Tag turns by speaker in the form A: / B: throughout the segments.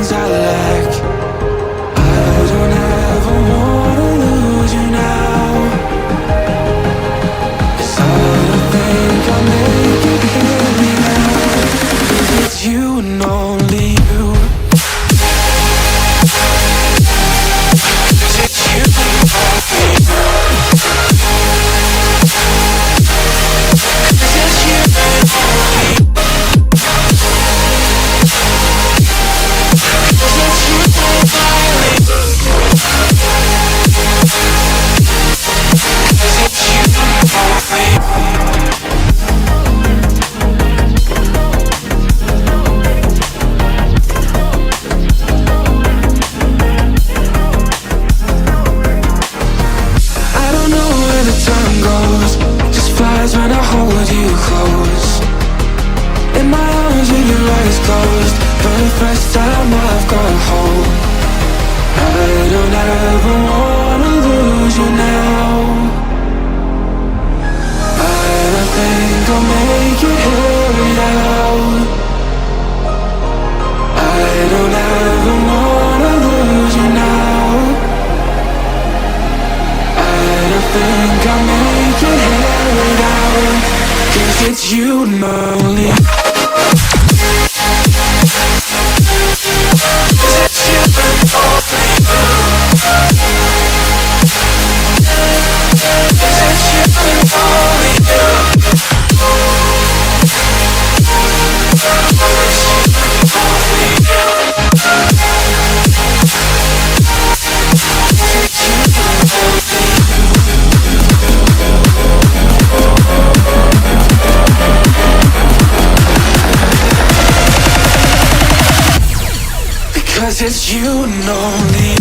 A: things I lack. I don't ever wanna lose you now. 'Cause I don't think I'll make it here now. 'Cause it's you and only you. 'Cause it's you and only you. 'Cause it's you and only you. When I hold you close in my arms with your eyes closed, for the first time I've got hope. I don't ever wanna lose you now. I don't think I'll make it here now. I don't ever wanna lose you now. I don't think I'll make it here now. 'Cause it's you and only. 'Cause it's you and only. 'Cause it's you and only. 'Cause it's you and only. 'Cause it's you and only. Because it's you and only you.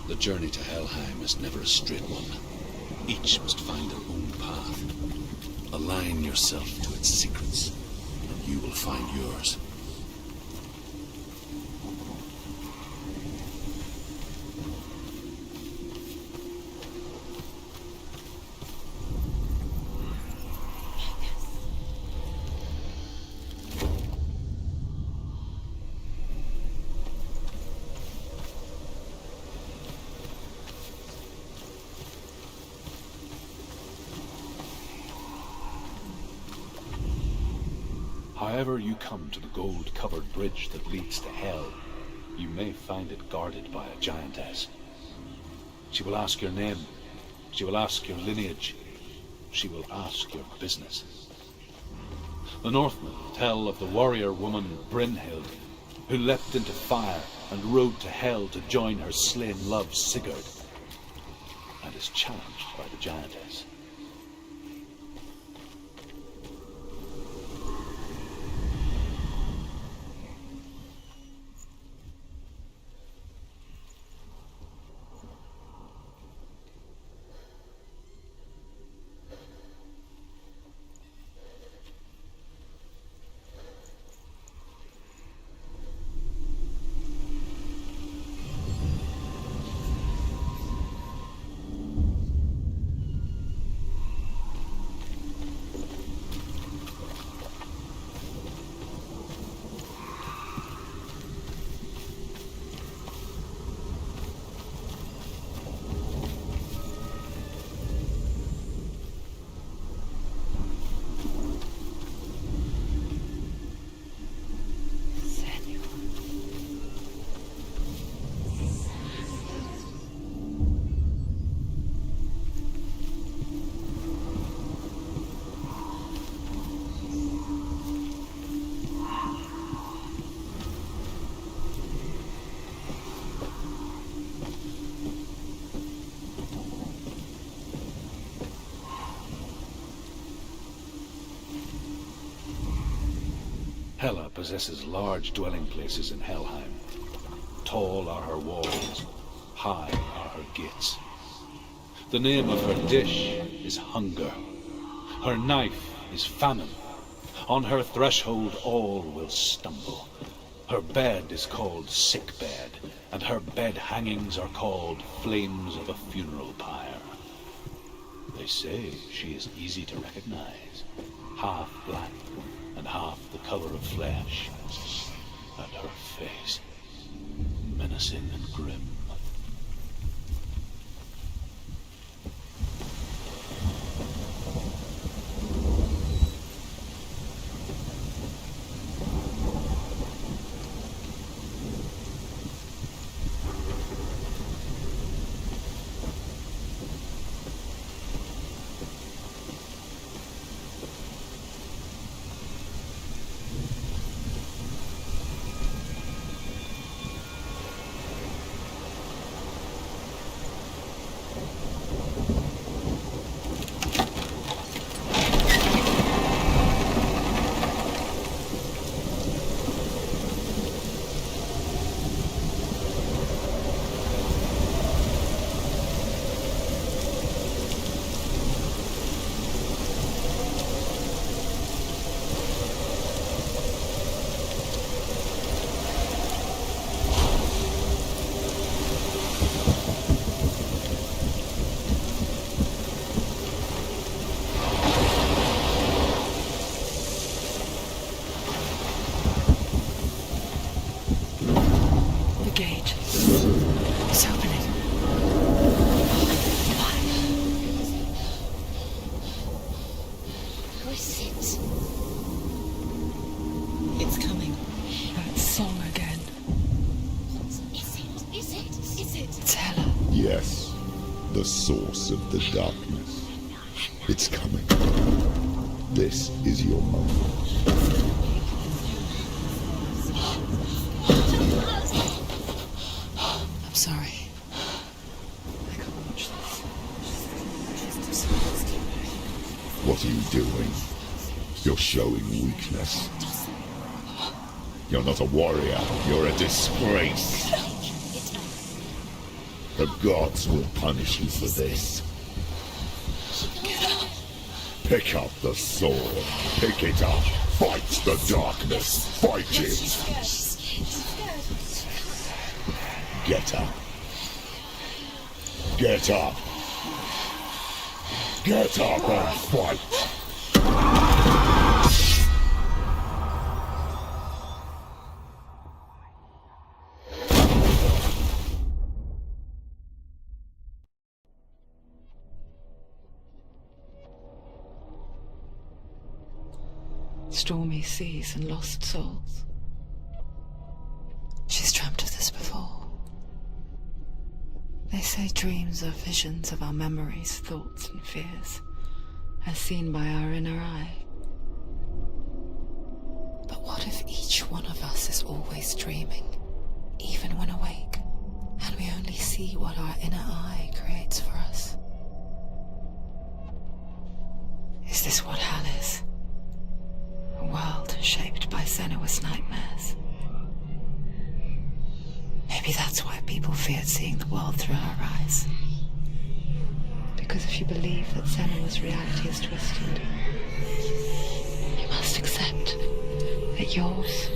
B: The journey to Helheim is never a straight one. Each must find their own path. Align yourself to its secrets, and you will find yours.
C: However you come to the gold-covered bridge that leads to Hell, you may find it guarded by a giantess. She will ask your name, she will ask your lineage, she will ask your business. The Northmen tell of the warrior woman Brynhild, who leapt into fire and rode to Hell to join her slain love Sigurd. And is challenged by the giantess. Hela possesses large dwelling places in Helheim. Tall are her walls, high are her gates. The name of her dish is hunger. Her knife is famine. On her threshold all will stumble. Her bed is called sick bed, and her bed hangings are called flames of a funeral pyre. They say she is easy to recognize, half black and half the color of flesh, and her face menacing and grim.
D: Yes, the source of the darkness. It's coming. This is your moment.
E: I'm sorry. I can't watch this.
D: What are you doing? You're showing weakness. You're not a warrior. You're a disgrace. The gods will punish you for this. Pick up the sword. Pick it up. Fight the darkness. Fight it. Get up. Get up. Get up and fight.
E: Stormy seas and lost souls. She's dreamt of this before. They say dreams are visions of our memories, thoughts and fears, as seen by our inner eye. But what if each one of us is always dreaming, even when awake, and we only see what our inner eye creates for us? Maybe that's why people feared seeing the world through her eyes. Because if you believe that Senua's reality is twisted, you must accept that yours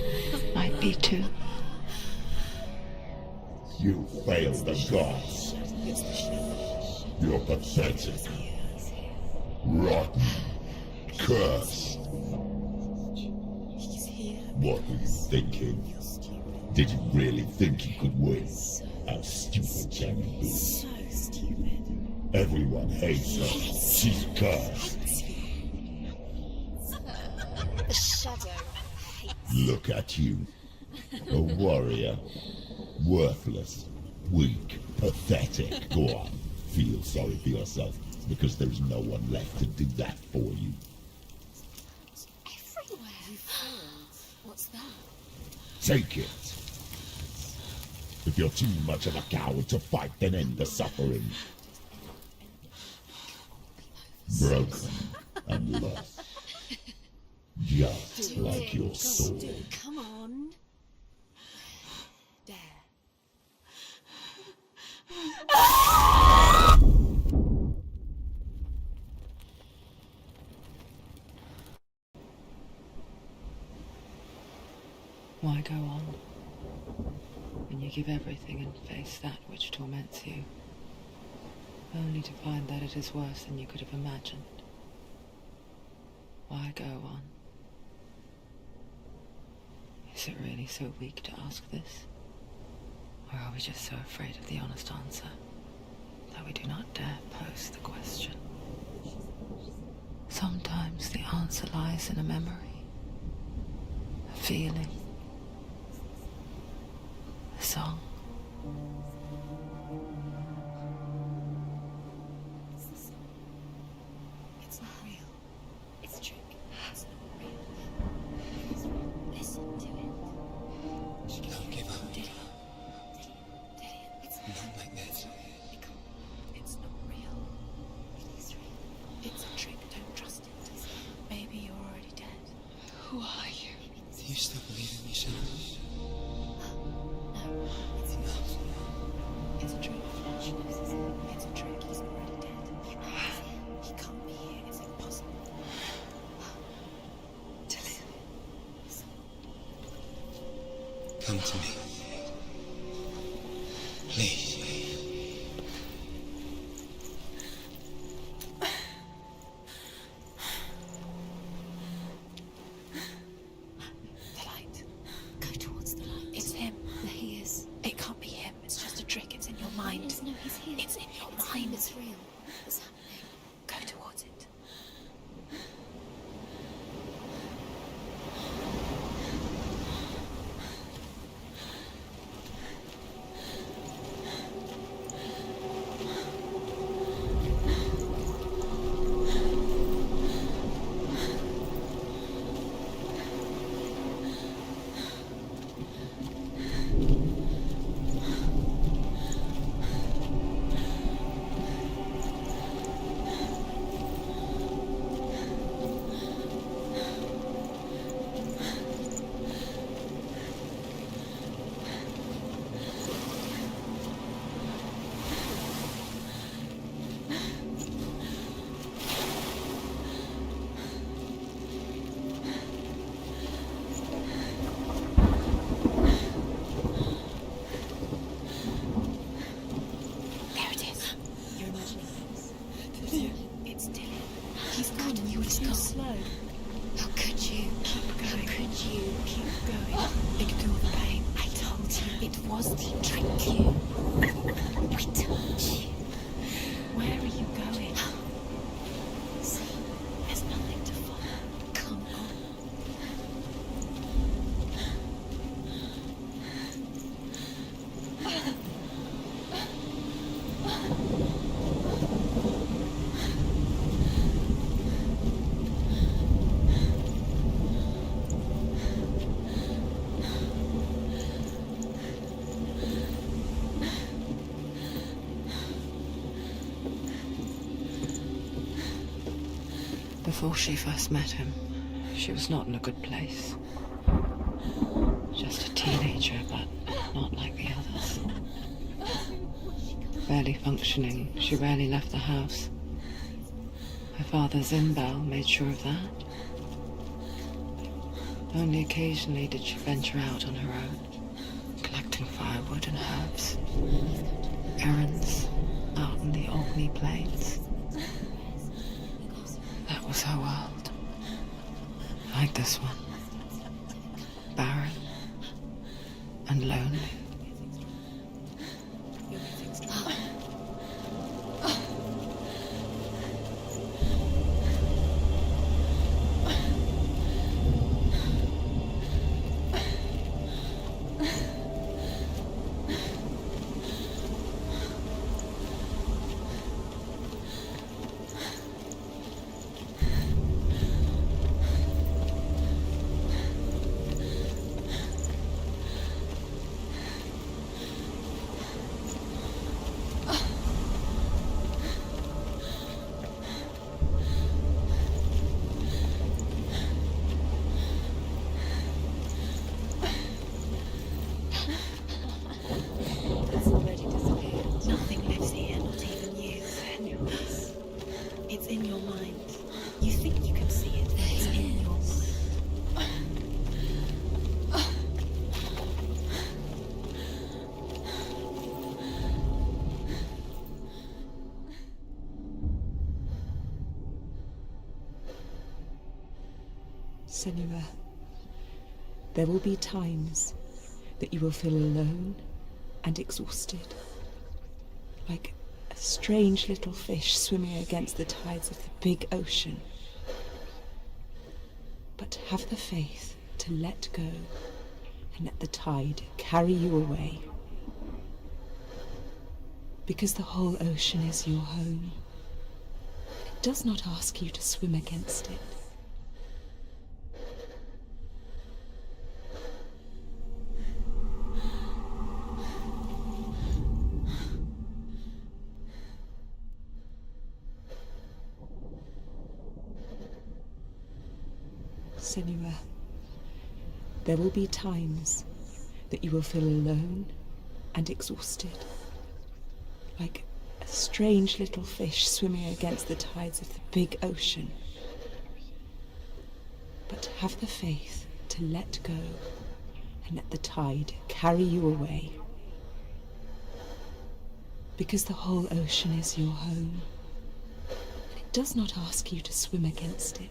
E: might be too.
D: You failed the gods. You're pathetic. Rotten. Cursed. What were you thinking? Did you really think you could win? How stupid can you be?
F: So stupid.
D: Everyone hates her. She's cursed.
F: The shadow hates.
D: Look at you. A warrior. Worthless. Weak. Pathetic. Go on. Feel sorry for yourself, because there's no one left to do that for you.
F: Everywhere. What's that?
D: Take it. If you're too much of a coward to fight, then end the suffering. Broken and lost. Just like your sword.
F: Come on. There.
E: Why go on when you give everything and face that which torments you, only to find that it is worse than you could have imagined? Why go on? Is it really so weak to ask this? Or are we just so afraid of the honest answer that we do not dare pose the question? Sometimes the answer lies in a memory, a feeling, a song.
F: It's not real. It's a trick. It's not real. Listen to it.
A: Don't give up.
F: Did it? It's
A: Not like this.
F: It's not real. It is real. It's a trick. Don't trust it. Maybe you're already dead.
E: Who are you?
A: Do you still believe in me, Senua?
F: No, it's not. It's a trick. It's a trick. He's already dead. He can't be here. It's impossible.
A: Come to me. Please.
F: The light. Go towards the light. It's him. There he is. It can't be him. It's just a trick. It's in your mind. No, he's here. It's in your mind. It's real. It's happening. Go towards it. There it is. You're imagining things. It's Dylan. He's gone. You were too slow. How could you? Keep going. How could you? Keep going. Ignore the pain. I told you it was to trick you. I told you. Where are you going? See, there's nothing to follow. Come on.
E: Before she first met him, she was not in a good place. Just a teenager, but not like the others. Barely functioning, she rarely left the house. Her father, Zimbal, made sure of that. Only occasionally did she venture out on her own, collecting firewood and herbs. Errands out in the Orkney Plains. That was her world. Like this one. Barren and lonely.
F: It's already disappeared. Nothing lives here, not even you. It's in your mind. You think you can see it, but it's in your mind.
G: Senua, there will be times that you will feel alone and exhausted, like a strange little fish swimming against the tides of the big ocean. But have the faith to let go and let the tide carry you away. Because the whole ocean is your home. It does not ask you to swim against it. Senua, there will be times that you will feel alone and exhausted, like a strange little fish swimming against the tides of the big ocean. But have the faith to let go and let the tide carry you away. Because the whole ocean is your home. It does not ask you to swim against it.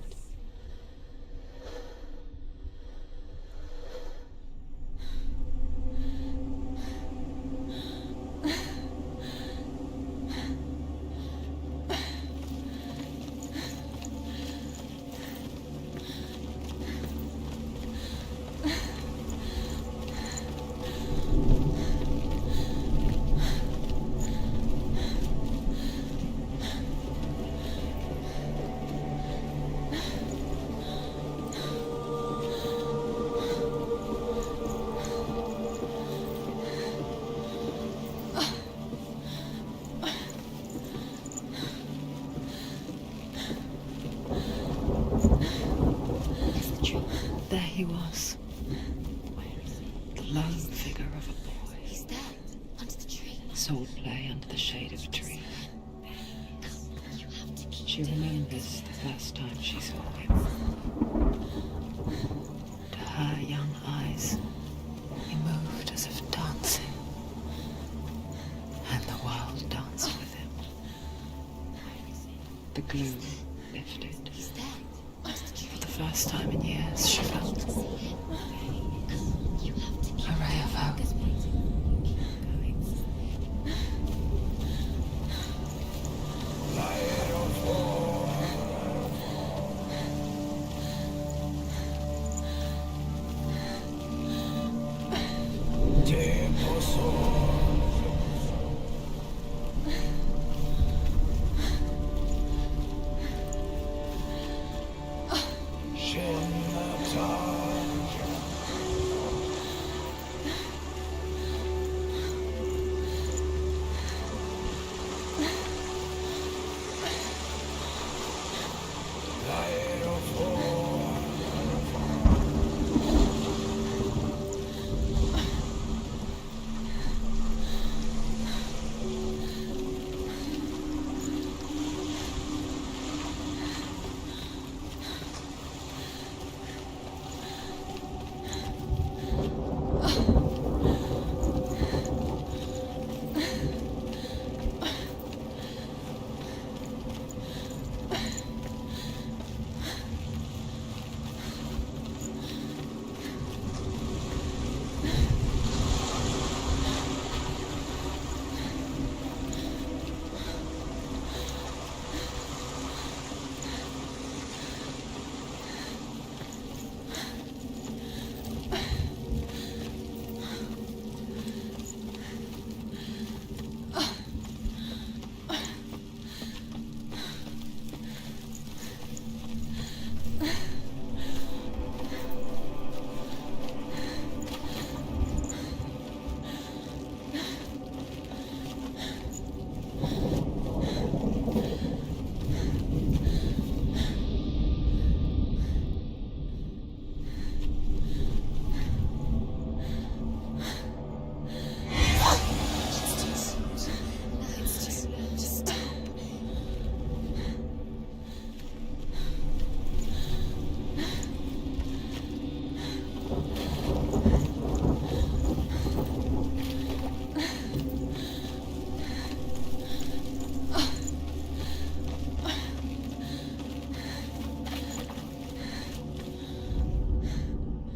E: There he was. The lone figure of a boy.
F: He's there, under the tree.
E: Sword play under the shade of a tree.
F: You have to keep
E: She remembers the first time she saw him. To her young eyes, he moved as if dancing. And the world danced with him. The gloom lifted.
F: He's there, under the tree.
E: For the first time in years, she felt
F: You have to keep
E: a ray of hope.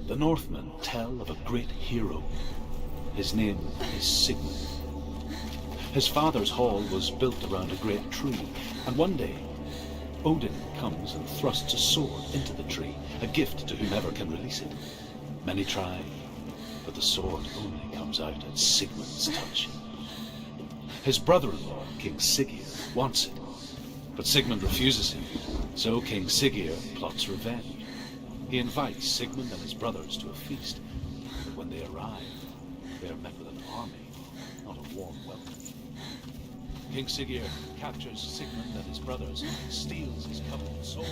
C: the Northmen tell of a great hero. His name is Sigmund. His father's hall was built around a great tree, and one day, Odin comes and thrusts a sword into the tree, a gift to whomever can release it. Many try, but the sword only comes out at Sigmund's touch. His brother-in-law, King Siggeir, wants it, but Sigmund refuses him, so King Siggeir plots revenge. He invites Sigmund and his brothers to a feast, but when they arrive, they are met with an army, not a warm welcome. King Siggeir captures Sigmund and his brothers, steals his coveted sword.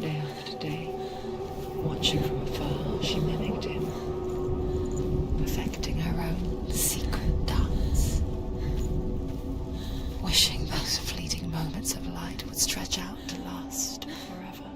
E: Day after day, watching from afar, she mimicked him, perfecting her own secret dance, wishing those fleeting moments of light would stretch out to last forever.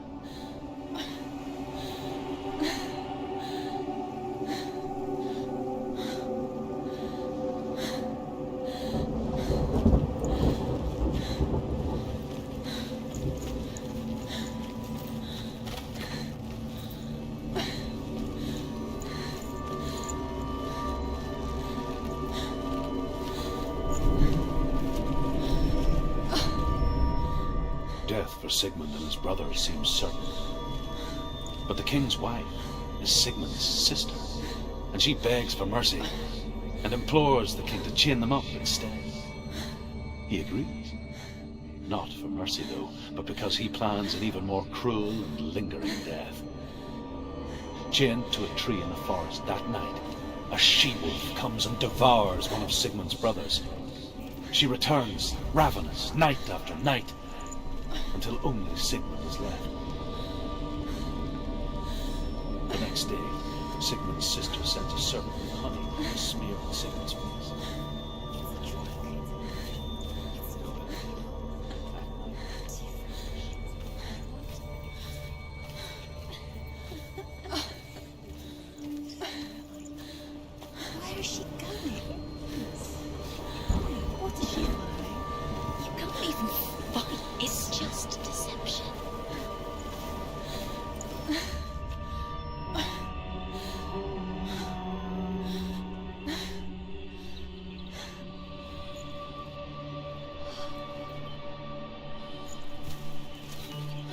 C: Death for Sigmund and his brothers seems certain. But the king's wife is Sigmund's sister, and she begs for mercy and implores the king to chain them up instead. He agrees. Not for mercy, though, but because he plans an even more cruel and lingering death. Chained to a tree in the forest that night, a she-wolf comes and devours one of Sigmund's brothers. She returns, ravenous, night after night, until only Sigmund is left. The next day, Sigmund's sister sends a servant with honey to smear on Sigmund's face.
F: Where is she going? What is she doing? You can't even fight. It's just a deception.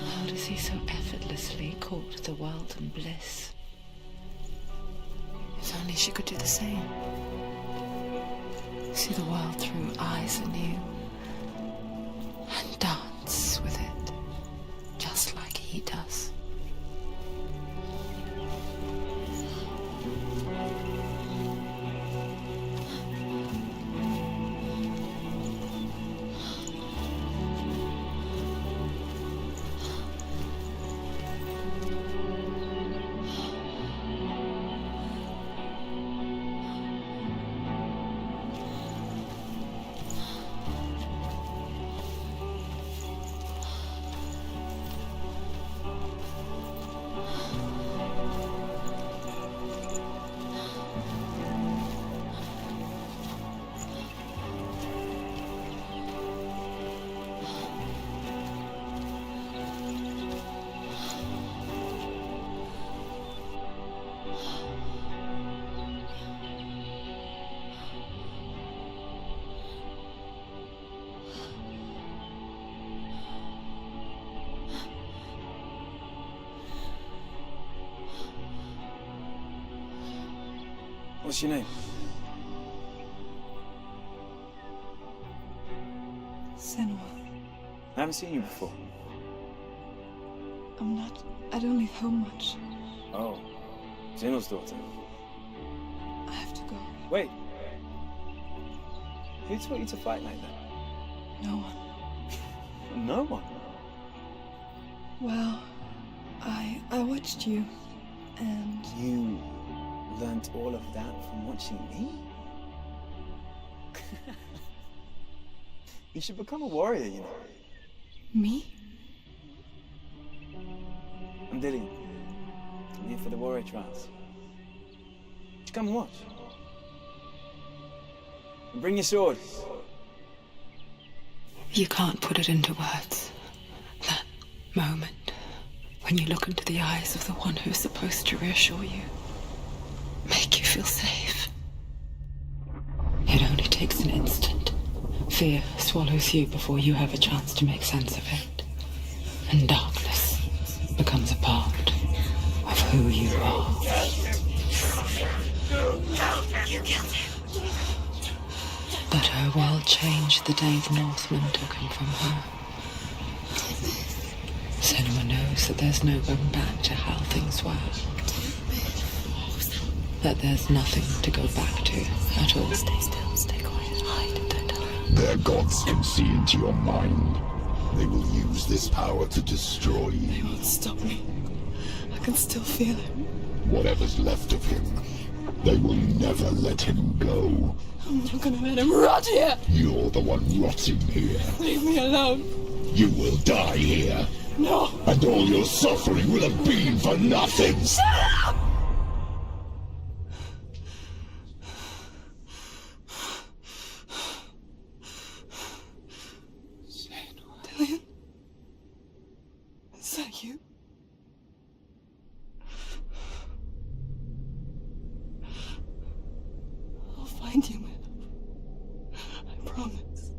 E: How does he so effortlessly court the world and bliss? If only she could do the same. See the world through eyes anew and dance with it, just like he does.
H: What's your name?
E: Senua.
H: I haven't seen you before.
E: I don't leave home much.
H: Oh, Zenua's daughter.
E: I have to go.
H: Wait. Who taught you to fight like that?
E: No one.
H: No one?
E: Well, I watched you, and...
H: You learnt all of that from watching me? You should become a warrior, you know.
E: Me?
H: I'm Dillian. I'm here for the warrior trials. Just come and watch. And bring your sword.
E: You can't put it into words. That moment when you look into the eyes of the one who's supposed to reassure you, make you feel safe. It only takes an instant. Fear swallows you before you have a chance to make sense of it. And darkness becomes a part of who you are. You killed him. But her world changed the day the Northmen took him from her. Senua knows that there's no going back to how things were. That there's nothing to go back to at all. Stay still, stay quiet, hide, don't tell her.
D: Their gods can see into your mind. They will use this power to destroy you.
E: They won't stop me. I can still feel him.
D: Whatever's left of him, they will never let him go.
E: I'm not gonna let him rot here!
D: You're the one rotting here.
E: Leave me alone!
D: You will die here.
E: No!
D: And all your suffering will have been for nothing.
E: Shut up! Dillian? Is that you? I'll find you, man. I promise.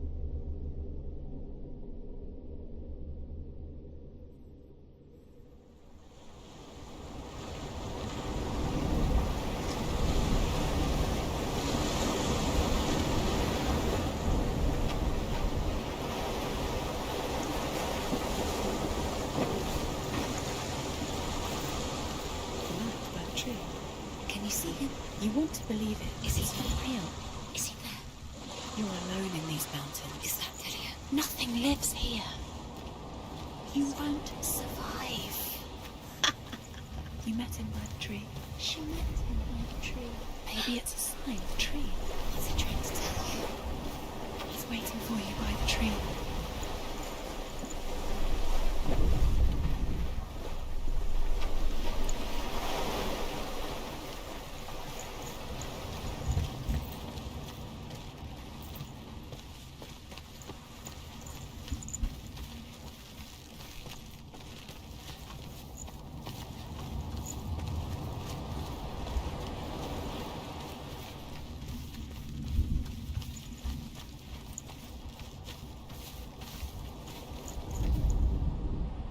F: Can you see him? You want to believe it. Is he not real? Is he there? You're alone in these mountains. Is that Dillian? Nothing lives here. You won't survive. You met him by the tree. She met him by the tree. Maybe it's a sign. The tree. What's he trying to tell you? He's waiting for you by the tree.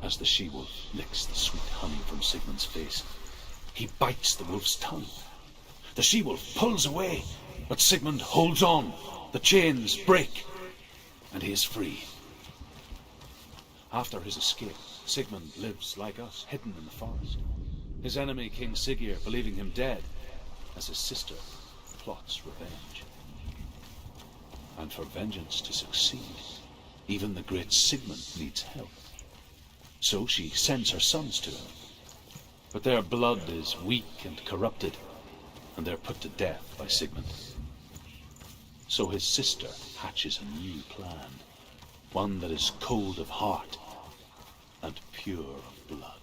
C: As the she-wolf licks the sweet honey from Sigmund's face, he bites the wolf's tongue. The she-wolf pulls away, but Sigmund holds on. The chains break, and he is free. After his escape, Sigmund lives like us, hidden in the forest. His enemy, King Siggeir, believing him dead, as his sister plots revenge. And for vengeance to succeed, even the great Sigmund needs help. So she sends her sons to him. But their blood is weak and corrupted, and they're put to death by Sigmund. So his sister hatches a new plan, one that is cold of heart and pure of blood.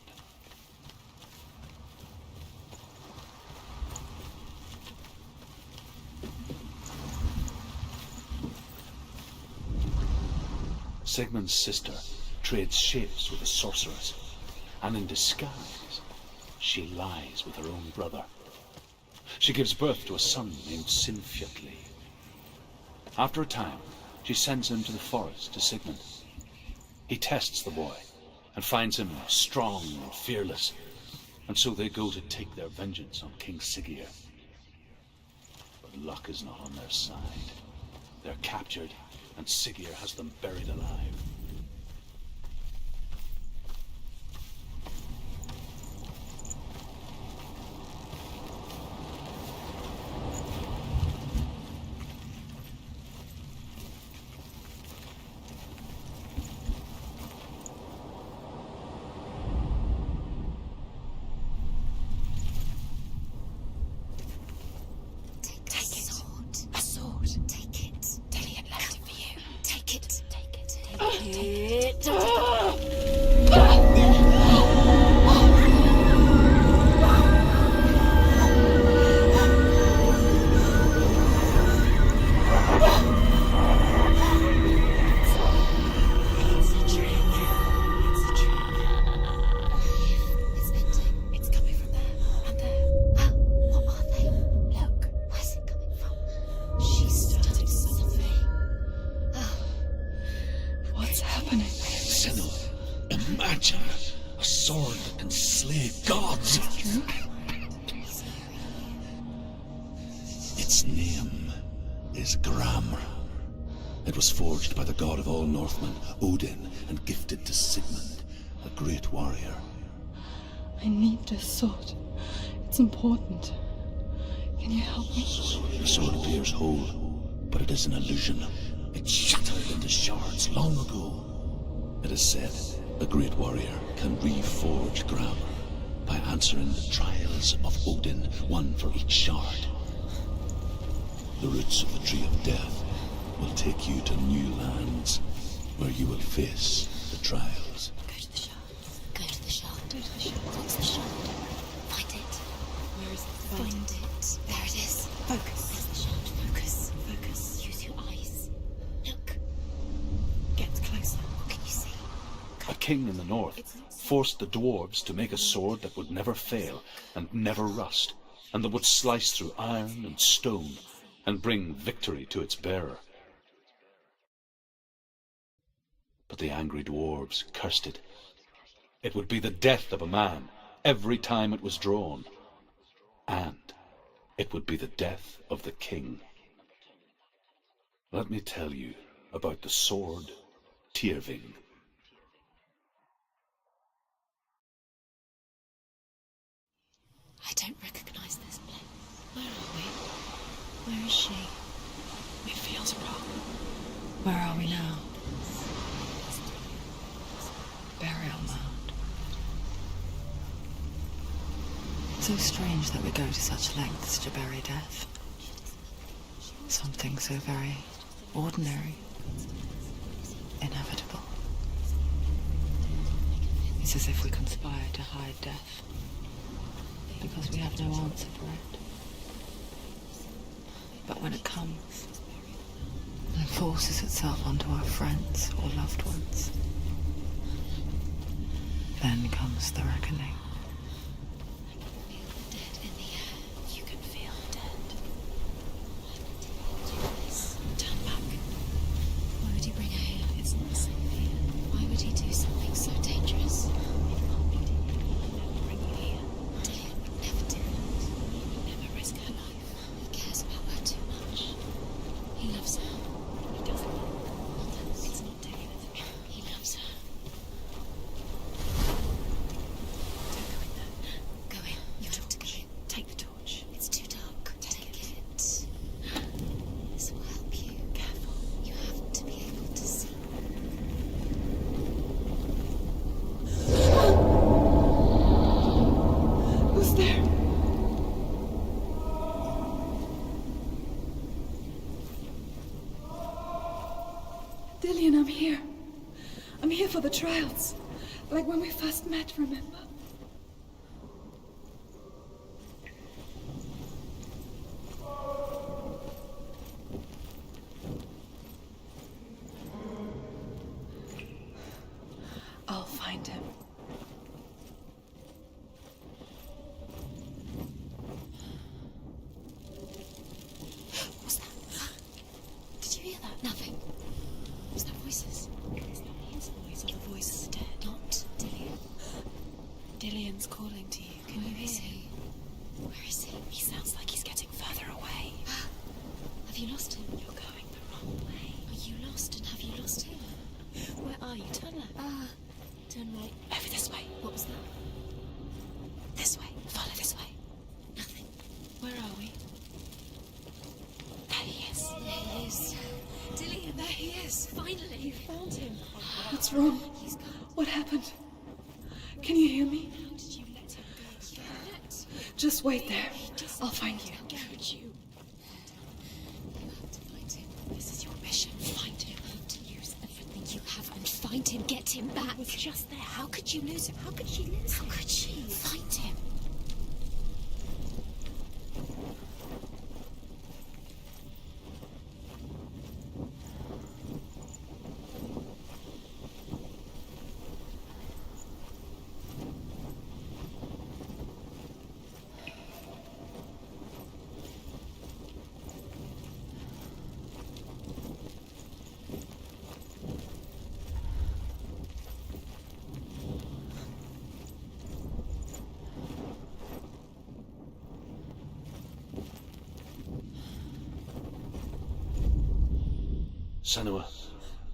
C: Sigmund's sister trades shapes with a sorceress, and in disguise, she lies with her own brother. She gives birth to a son named Sinfjotli. After a time, she sends him to the forest to Sigmund. He tests the boy and finds him strong and fearless, and so they go to take their vengeance on King Siggeir. luck is not on their side. They're captured, and Siggeir has them buried alive.
B: Its name is Gramr. It was forged by the god of all Northmen, Odin, and gifted to Sigmund, a great warrior.
I: I need this sword. It's important. Can you help me?
B: The sword appears whole, but it is an illusion. It shattered into shards long ago. It is said a great warrior can reforge Gramr by answering the trials of Odin, one for each shard. The roots of the Tree of Death will take you to new lands where you will face the trials.
F: Go to the shard. Go to the shard. Go to the shard. What's the shard? Find it.
I: Where is it?
F: Find it. There it is.
I: Focus.
F: Where's the shard? Focus. Focus. Use your eyes. Look.
I: Get closer.
F: What can you see?
C: A king in the north forced the dwarves to make a sword that would never fail and never rust, and that would slice through iron and stone and bring victory to its bearer. But the angry dwarves cursed it. It would be the death of a man every time it was drawn, and it would be the death of the king. Let me tell you about the sword Tyrving.
F: I don't recognize this place. Where are we? Where is she?
I: It feels wrong.
E: Where are we now? Burial mound. So strange that we go to such lengths to bury death. Something so very ordinary, inevitable. It's as if we conspire to hide death, because we have no answer for it. But when it comes, and forces itself onto our friends or loved ones, then comes the reckoning.
F: Feel the dead in the air. You can feel dead. Turn back. Why would he bring her here? It's not safe here. Why would he do something so dangerous? It can't be Dillian. He'd never bring you here. Dillian would never do that. He'd never risk her life. He cares about her too much. He loves her. He doesn't. It's not Dillian. He loves her. Don't go in there. Go in. You have to go in.
I: Take the torch.
F: It's too dark. Take it. This will help you.
I: Careful.
F: You have to be able to see.
I: Who's there? Dillian, I'm here. I'm here for the trials. Like when we first met, remember? I'll find him.
F: What's that? Did you hear that? Nothing. Was that voices? It's not his voice or the voice of the dead. Not Dillian.
I: Dillian's calling to you. Can you hear him?
F: Where is he?
I: He sounds like he's getting further away.
F: Have you lost him? You're going the wrong way. Are you lost, and have you lost him? Where are you? Turn left. Turn right.
E: Over this way.
F: What was that?
E: This way. Follow this way.
F: Nothing. Where are we?
E: There he is.
F: There he is. Dillian, there he is. Finally.
I: You found him. What's wrong?
F: He's gone.
I: What happened? Can you hear me?
F: How did you let him go?
I: Just wait there. I'll find you.
F: How could you? You have to find him. This is your mission. Find him. You have to use everything you have and find him. Get him back. He was just there. How could you lose him? How could she lose him? How could she? Find him.
C: Senua,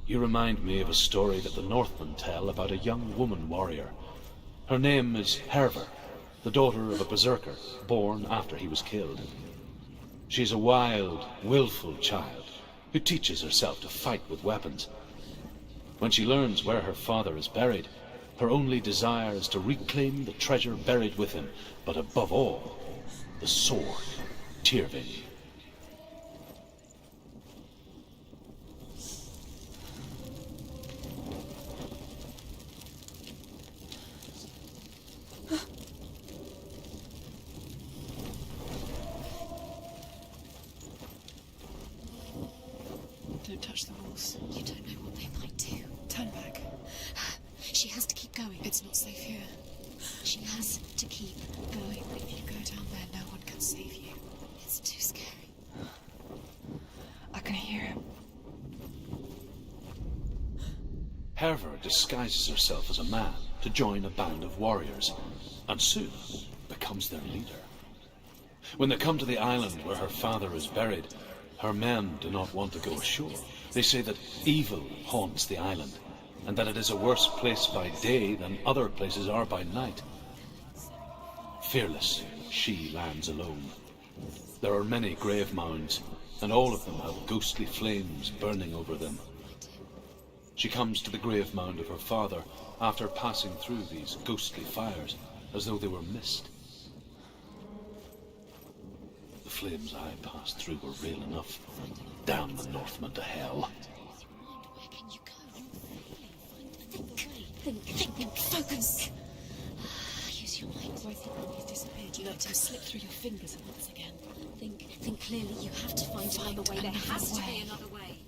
C: you remind me of a story that the Northmen tell about a young woman warrior. Her name is Herver, the daughter of a berserker, born after he was killed. She's a wild, willful child who teaches herself to fight with weapons. When she learns where her father is buried, her only desire is to reclaim the treasure buried with him, but above all, the sword, Tyrving.
F: Don't touch the walls. You don't know what they might do. Turn back. She has to keep going. It's not safe here. She has to keep going. If you go down there, no one can save you. It's too scary.
I: I can hear him.
C: Herver disguises herself as a man to join a band of warriors, and soon becomes their leader. When they come to the island where her father is buried, her men do not want to go ashore. They say that evil haunts the island, and that it is a worse place by day than other places are by night. Fearless, she lands alone. There are many grave mounds, and all of them have ghostly flames burning over them. She comes to the grave mound of her father after passing through these ghostly fires, as though they were mist. The flames I passed through were real enough. Damn the Northmen to hell.
F: Where can you go? Think, focus. Use your mind.
I: Why think he's disappeared?
F: You let him slip through your fingers once again. Think clearly. You have to find another way. There has to be another way.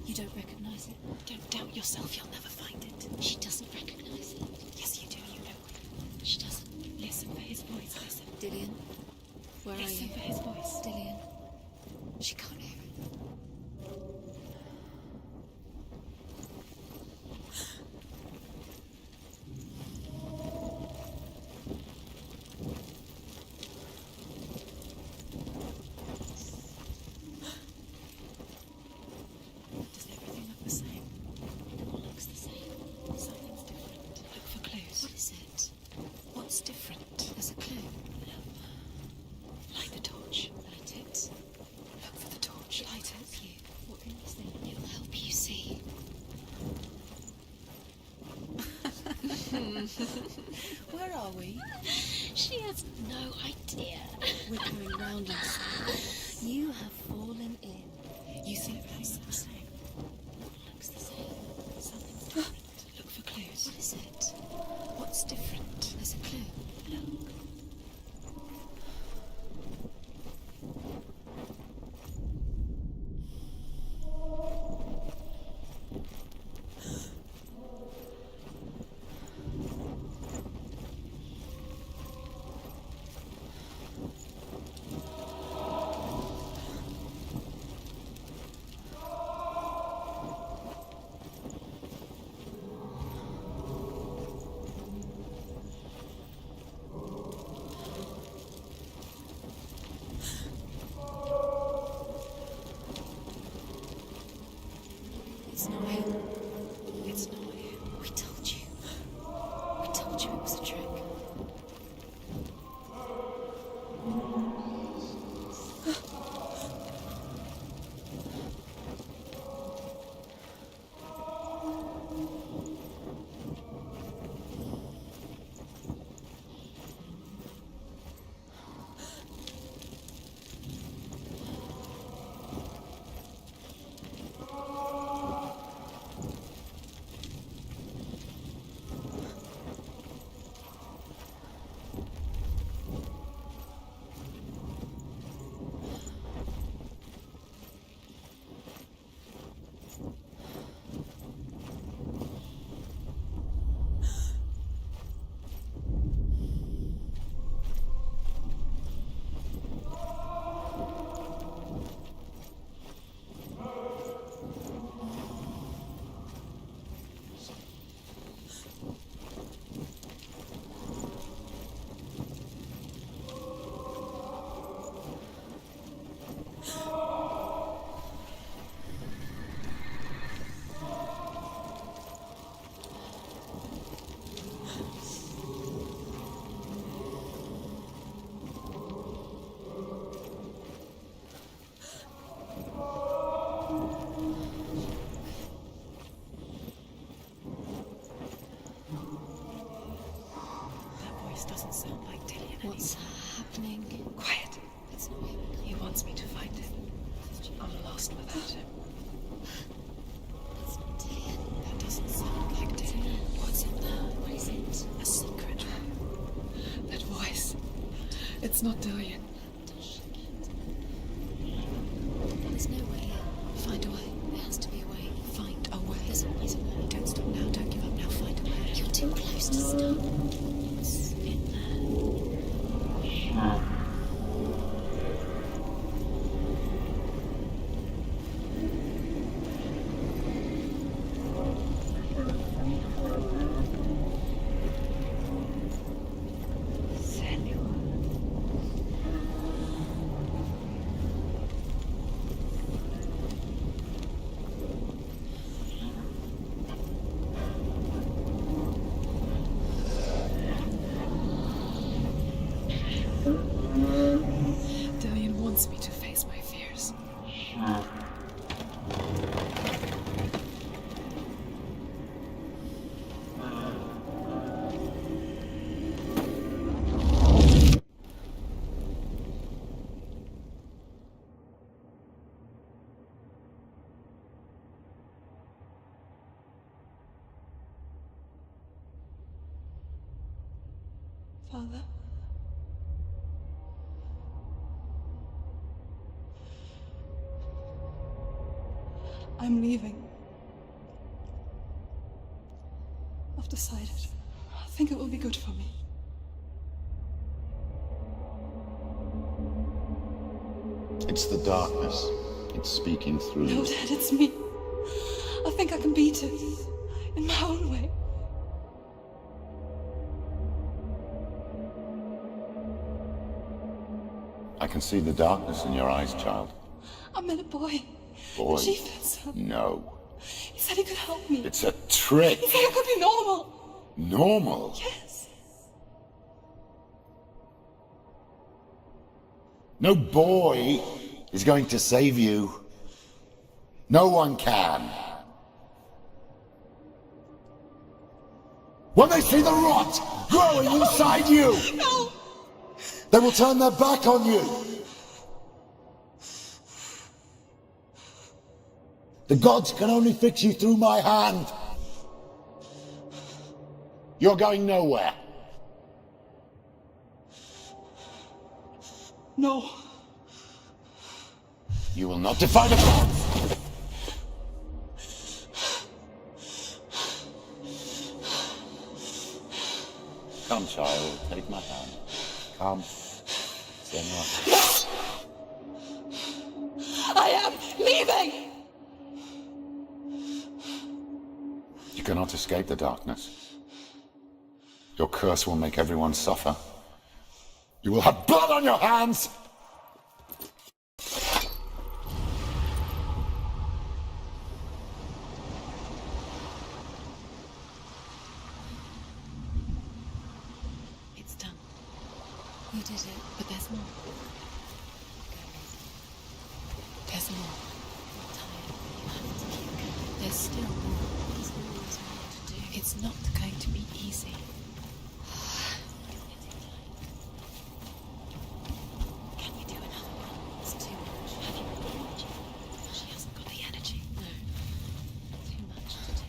F: You don't recognize it? Don't doubt yourself, you'll never find it. She doesn't recognize it. Yes, you do, you know it. She doesn't.
I: Listen for his voice, listen.
F: Dillian, where are you?
I: Listen for his voice.
F: Dillian, she can't hear it.
I: Does everything look the same?
F: It all looks the same.
I: Something's different. Look for clues.
F: What is it? What's different? There's a clue.
I: Light the torch.
F: Light it.
I: Look for the torch. Light
F: Help
I: it.
F: you. What can you see? It'll help you see.
I: Where are we?
F: She has no idea. We're going round in circles. You have fallen in.
I: You see everything looks the same.
F: Looks the same.
I: Something's different. Look for clues.
F: What is it? What's different? There's a clue.
I: Look.
F: told you it was a trick.
I: Doesn't sound like Dillian anymore.
F: What's happening?
I: Quiet.
F: It's not him.
I: He wants me to find him. I'm lost without him.
F: It's not Dillian.
I: That doesn't sound like Dillian.
F: What's in there? What is it?
I: A secret. That voice. It's not Dillian.
F: There's no way. Find a way. There has to be a way. Find a way. There's always a way. Don't stop now. Don't give up now. Find a way. You're too close to stop. What's in there?
E: Senua.
I: Dillian wants me to face my fears.
E: Father? I'm leaving. I've decided. I think it will be good for me.
J: It's the darkness. It's speaking through
E: No,
J: you.
E: Dad, it's me. I think I can beat it. In my own way.
J: I can see the darkness in your eyes, child.
E: I met a boy.
J: Boy.
E: The chief said so.
J: No.
E: He said he could help me.
J: It's a trick.
E: He said I could be normal.
J: Normal.
E: Yes.
J: No boy is going to save you. No one can. When they see the rot growing inside you,
E: No!
J: they will turn their back on you. The gods can only fix you through my hand. You're going nowhere.
E: No.
J: You will not defy the gods. Come, child, take my hand. Come. Senua.
E: I am leaving!
J: You cannot escape the darkness. Your curse will make everyone suffer. You will have blood on your hands!
F: You did it, but there's more. There's more. There's still more. There's always more to do. It's not going to be easy. Can you do another one? It's too much. Have you been watching? She hasn't got the energy. No. Too much to do.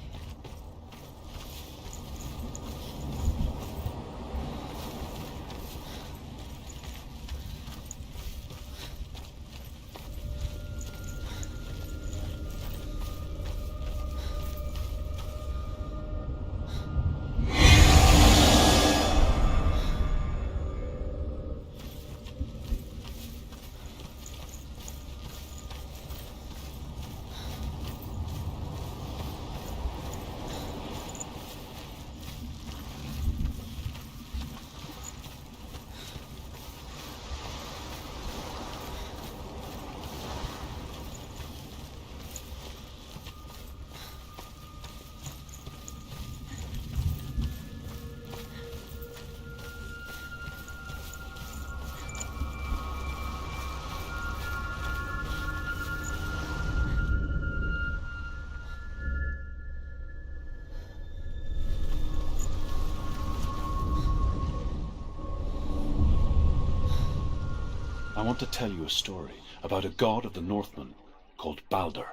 C: I want to tell you a story about a god of the Northmen called Balder.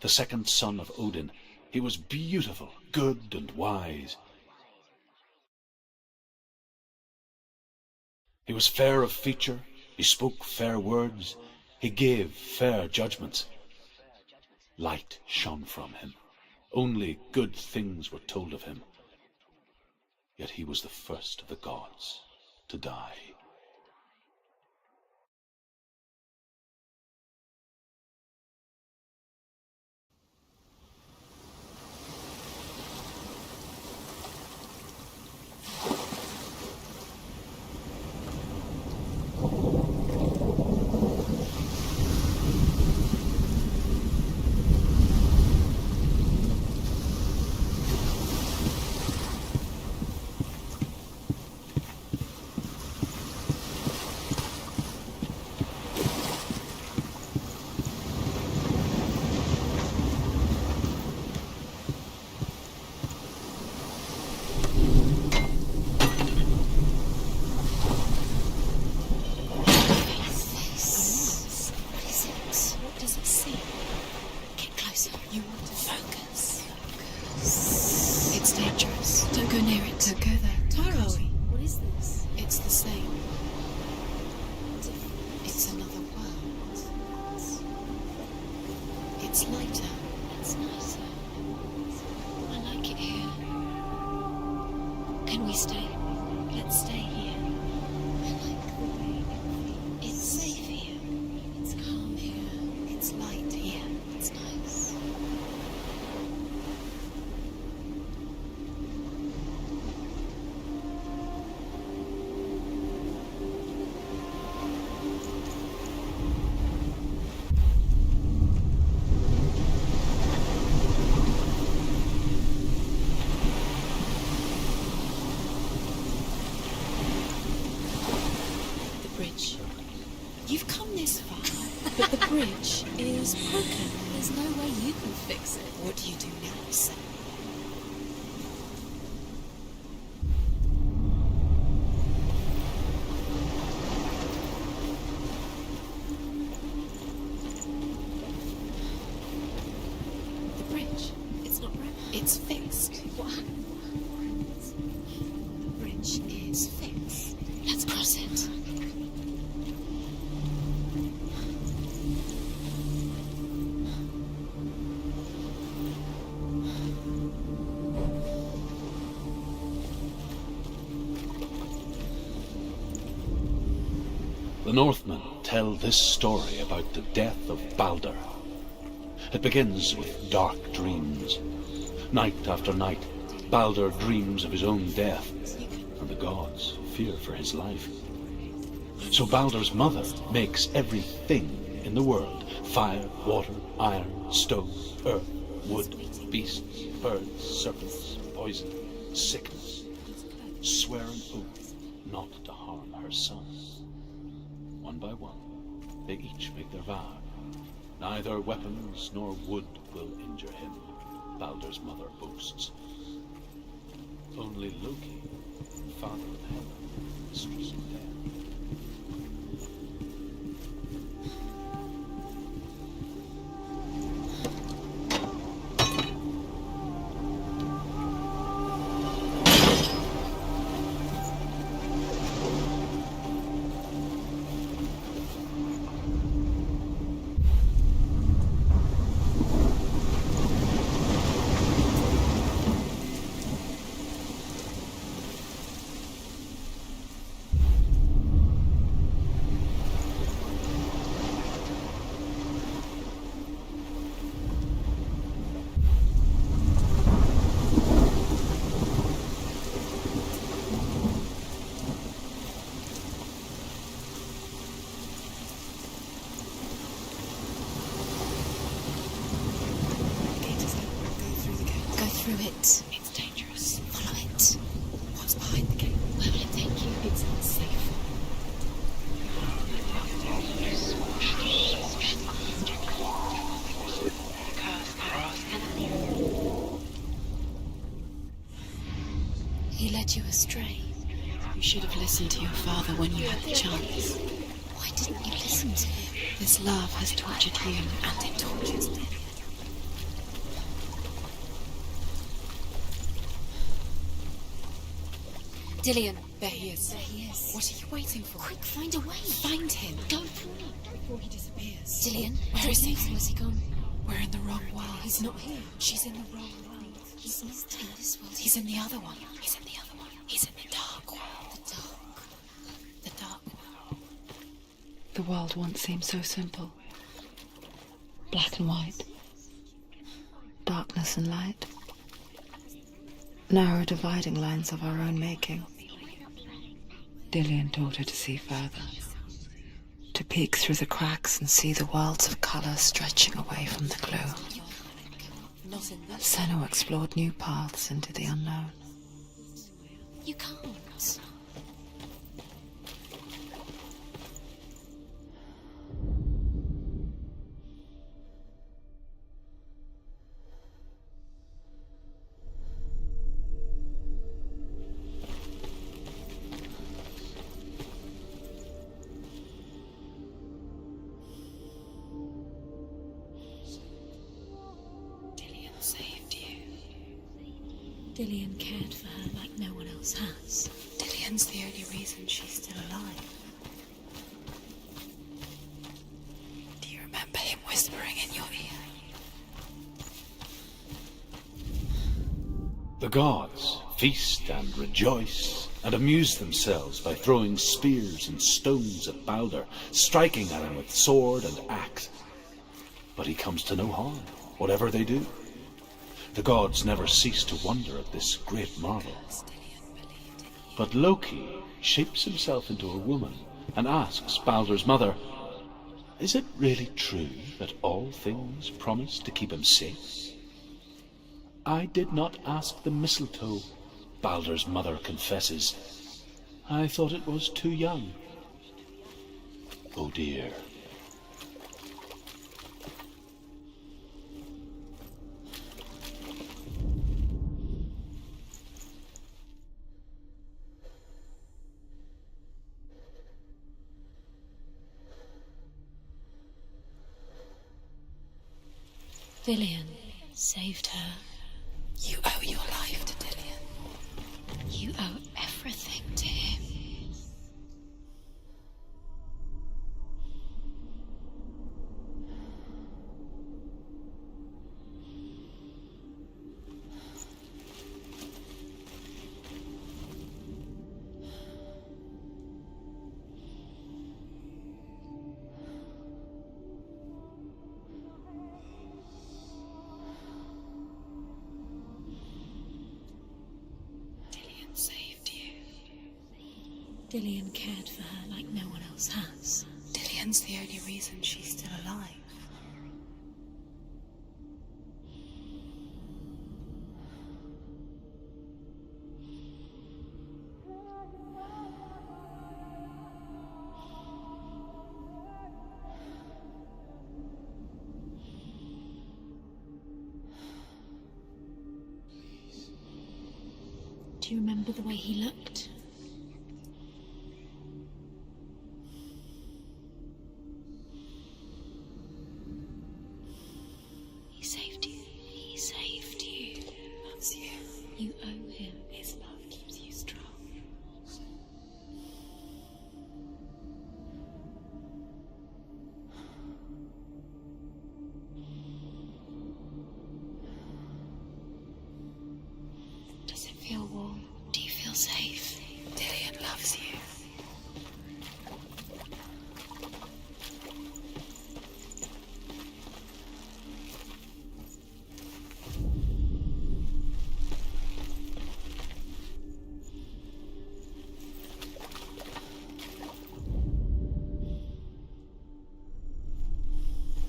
C: The second son of Odin. He was beautiful, good and wise. He was fair of feature, he spoke fair words, he gave fair judgments. Light shone from him. Only good things were told of him. Yet he was the first of the gods to die.
F: You've come this far, but the bridge is broken. There's no way you can fix it. What do you do now, Senua? The bridge, it's not broken. It's fixed. What happened? The bridge is fixed. Let's cross it.
C: The Northmen tell this story about the death of Balder. It begins with dark dreams. Night after night, Balder dreams of his own death, and the gods fear for his life. So Balder's mother makes everything in the world: fire, water, iron, stone, earth, wood, beasts, birds, serpents, poison, sickness. Swear an oath not to harm her son. One by one, they each make their vow. Neither weapons nor wood will injure him, Baldur's mother boasts. Only Loki, father of Hela, mistress of death.
F: It's dangerous. Follow it. What's behind the gate? Where will it take you? It's unsafe. He led you astray. You should have listened to your father when you had the chance. Why didn't you listen to him? This love has tortured you, and it tortures me. Dillion. There he is. There he is. What are you waiting for? Quick, find a way. Find him. Go through before he disappears. Dillion, where is he? Where's he gone? We're in the wrong world. He's not here. She's in the wrong world. He's not in this world. He's in the other one. He's in the other one. He's in the dark world. The dark. The dark world.
E: The world once seemed so simple. Black and white. Darkness and light. Narrow dividing lines of our own making. Dillion taught her to see further. To peek through the cracks and see the worlds of colour stretching away from the gloom. Senua explored new paths into the unknown.
F: You can't. Dillion cared for her like no one else has. Dillion's the only reason she's still alive.
E: Do you remember him whispering in your ear?
C: The gods feast and rejoice and amuse themselves by throwing spears and stones at Baldur, striking at him with sword and axe. But he comes to no harm, whatever they do. The gods never cease to wonder at this great marvel. But Loki shapes himself into a woman and asks Baldur's mother, "Is it really true that all things promise to keep him safe?" "I did not ask the mistletoe," Baldur's mother confesses. "I thought it was too young." Oh dear.
F: Dillion saved her.
E: You owe your life to Dillion.
F: You owe everything to him. Dillion cared for her like no one else has.
E: Dillion's the only reason she's still alive.
F: Do you remember the way he looked? He saved you. He saved you. Loves you. You owe him. His love keeps you strong. Does it feel warm? Do you feel safe? Dillian loves you.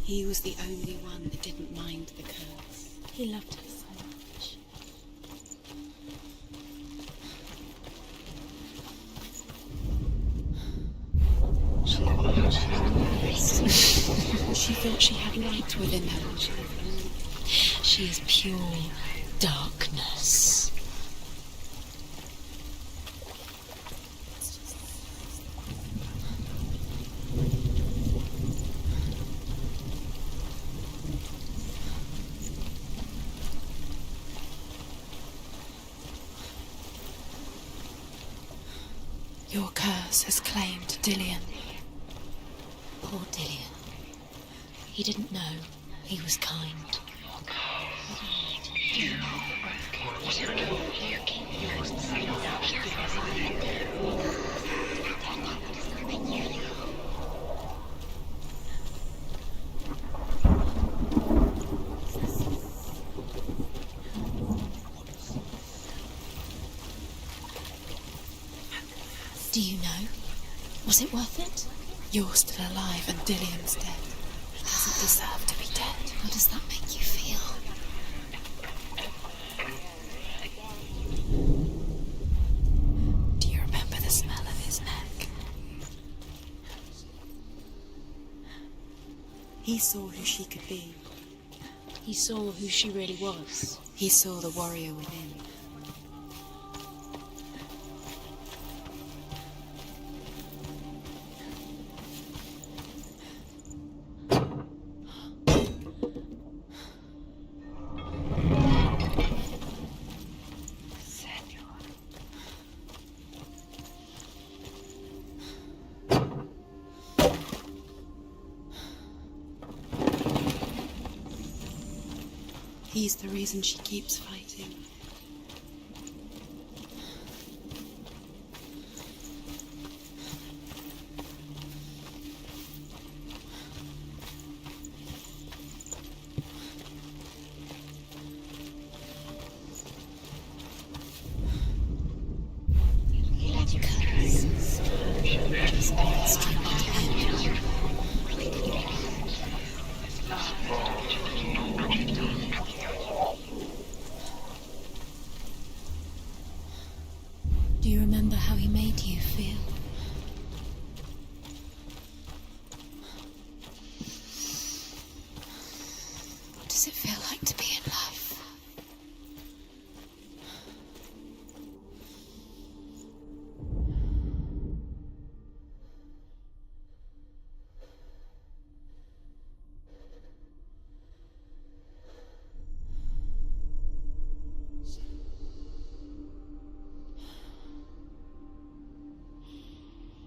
F: He was the only one that didn't mind the curse. He loved her so much. She thought she had light within her. She is pure darkness. Your curse has claimed Dillian. Poor Dillian. He didn't know. He was kind. Do you know? Was it worth it? You're still alive and Dillian's dead. He doesn't deserve to be dead. How does that make you feel? Do you remember the smell of his neck? He saw who she could be. He saw who she really was. He saw the warrior within. He's the reason she keeps fighting. Do you remember how he made you feel? What does it feel like to be in love?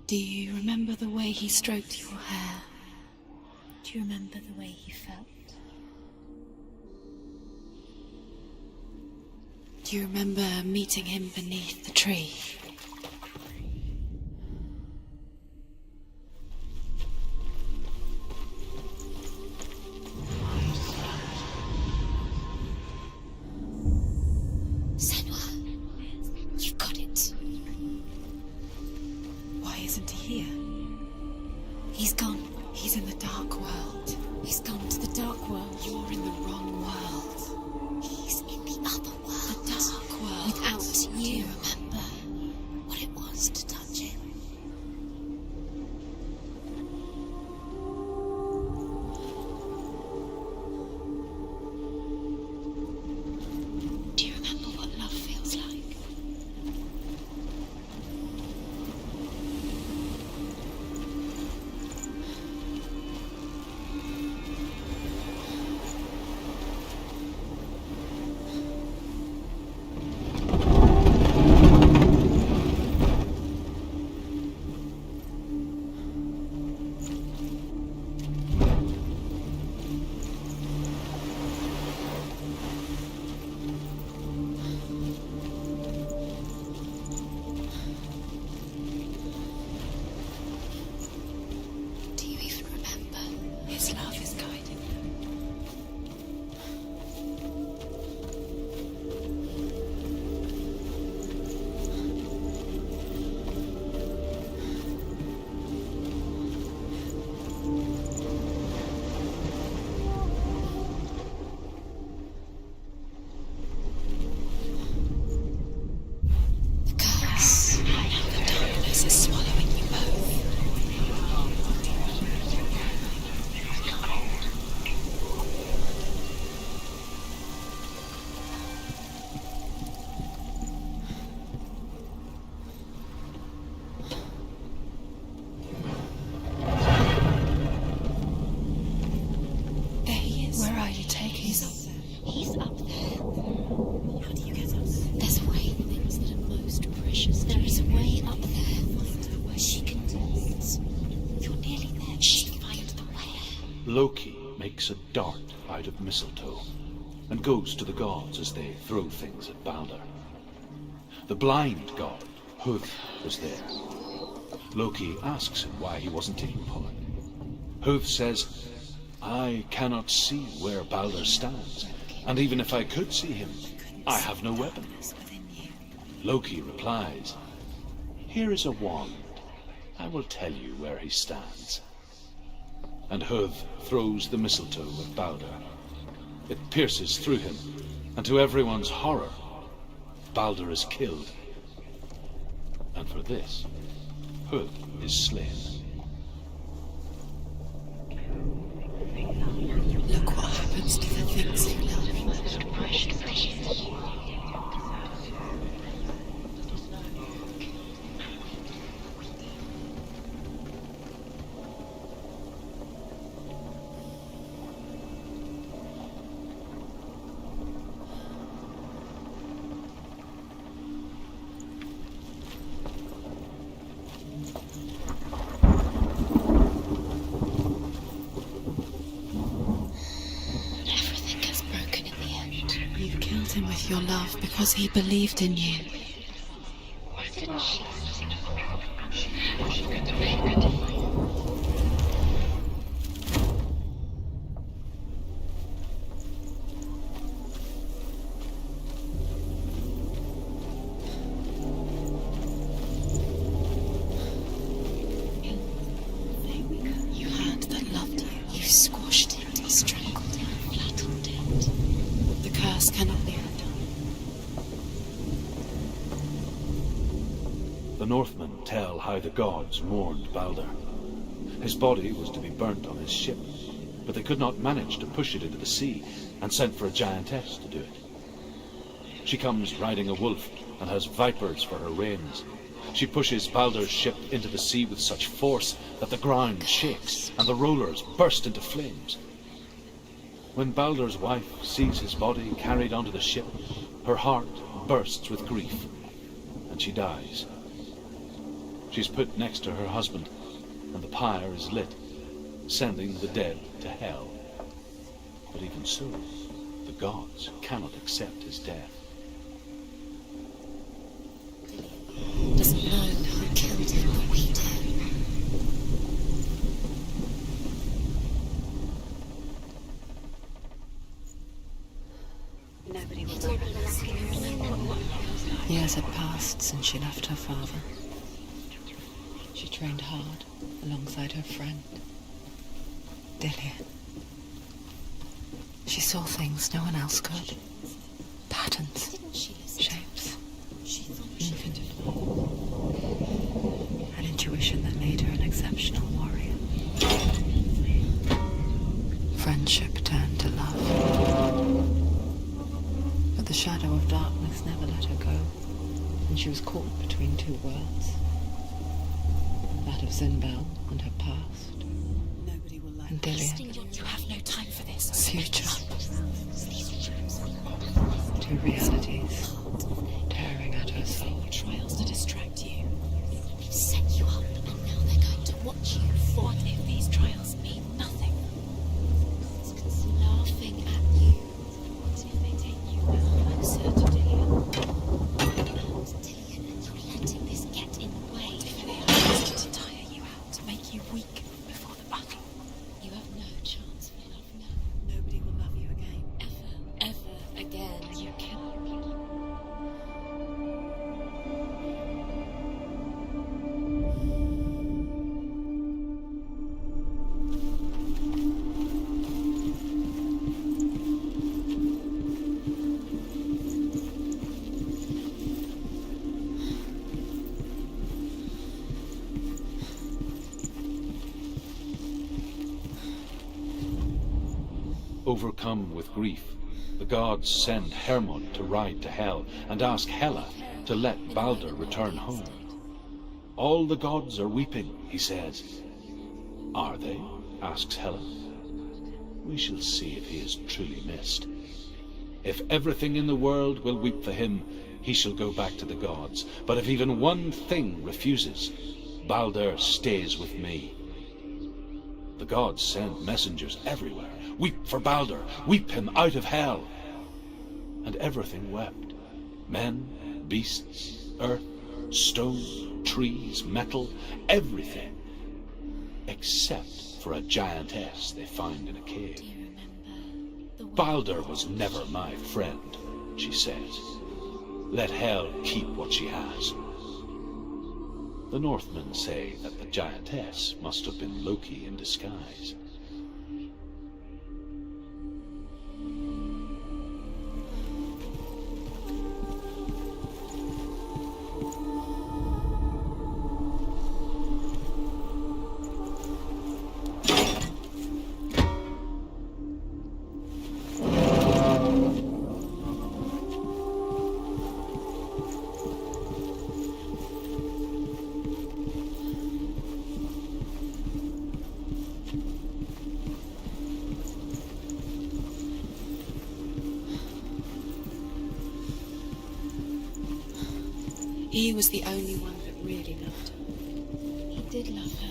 F: Do you remember the way he stroked your hair? Do you remember the way he felt? Do you remember meeting him beneath the tree? Senua, you've got it. Why isn't he here? He's gone. He's in the dark world. He's gone to the dark world. You're in the wrong world. He's in the other world. The dark world. Without you. Do you remember what it was to touch him? Do you remember what love feels like? There is a way up there where she can dance. You're nearly there. She'll find the way.
C: Loki makes a dart out of mistletoe and goes to the gods as they throw things at Balder. The blind god, Hugh, was there. Loki asks him why he wasn't taken upon it. Hugh says, I cannot see where Balder stands, and even if I could see him, I have no weapon. Loki replies, here is a wand. I will tell you where he stands. And Hugh throws the mistletoe at Balder. It pierces through him, and to everyone's horror, Balder is killed. And for this, Hugh is slain.
F: Look what happens to the things you love. Him with your love because he believed in you. Why didn't she? You had that loved you. You squashed it, strangled it, flattened it. The curse cannot be.
C: The Northmen tell how the gods mourned Balder. His body was to be burnt on his ship, but they could not manage to push it into the sea, and sent for a giantess to do it. She comes riding a wolf and has vipers for her reins. She pushes Balder's ship into the sea with such force that the ground shakes and the rollers burst into flames. When Balder's wife sees his body carried onto the ship, her heart bursts with grief, and she dies. She's put next to her husband, and the pyre is lit, sending the dead to hell. But even so, the gods cannot accept his death.
F: Doesn't know who killed him, but we do. Nobody will ask her. Years had passed since she left her father. She trained hard alongside her friend, Dillian. She saw things no one else could. Patterns, shapes, infinite. An intuition that made her an exceptional warrior. Friendship turned to love. But the shadow of darkness never let her go, and she was caught between two worlds. That of Zinbel and her past. Nobody will and Dillian. You have no time for this. Future. Two realities tearing at her soul. Trials to distract you. They've set you up, and now they're going to watch you. What if these trials mean nothing? It's laughing at you. What if they take you closer to Dillian? Dillian, and you're letting this get in the way. If they are to tire you out, to make you weak before the battle. You have no chance for love now. Nobody will love you again. Ever again. You cannot.
C: Overcome with grief, the gods send Hermod to ride to Hell and ask Hela to let Balder return home. All the gods are weeping, he says. Are they? Asks Hela. We shall see if he is truly missed. If everything in the world will weep for him, he shall go back to the gods. But if even one thing refuses, Baldur stays with me. The gods sent messengers everywhere. Weep for Baldur, weep him out of hell. And everything wept. Men, beasts, earth, stone, trees, metal, everything. Except for a giantess they found in a cave. Baldur was never my friend, she says. Let Hel keep what she has. The Northmen say that the giantess must have been Loki in disguise.
F: He was the only one that really loved her. He did love her.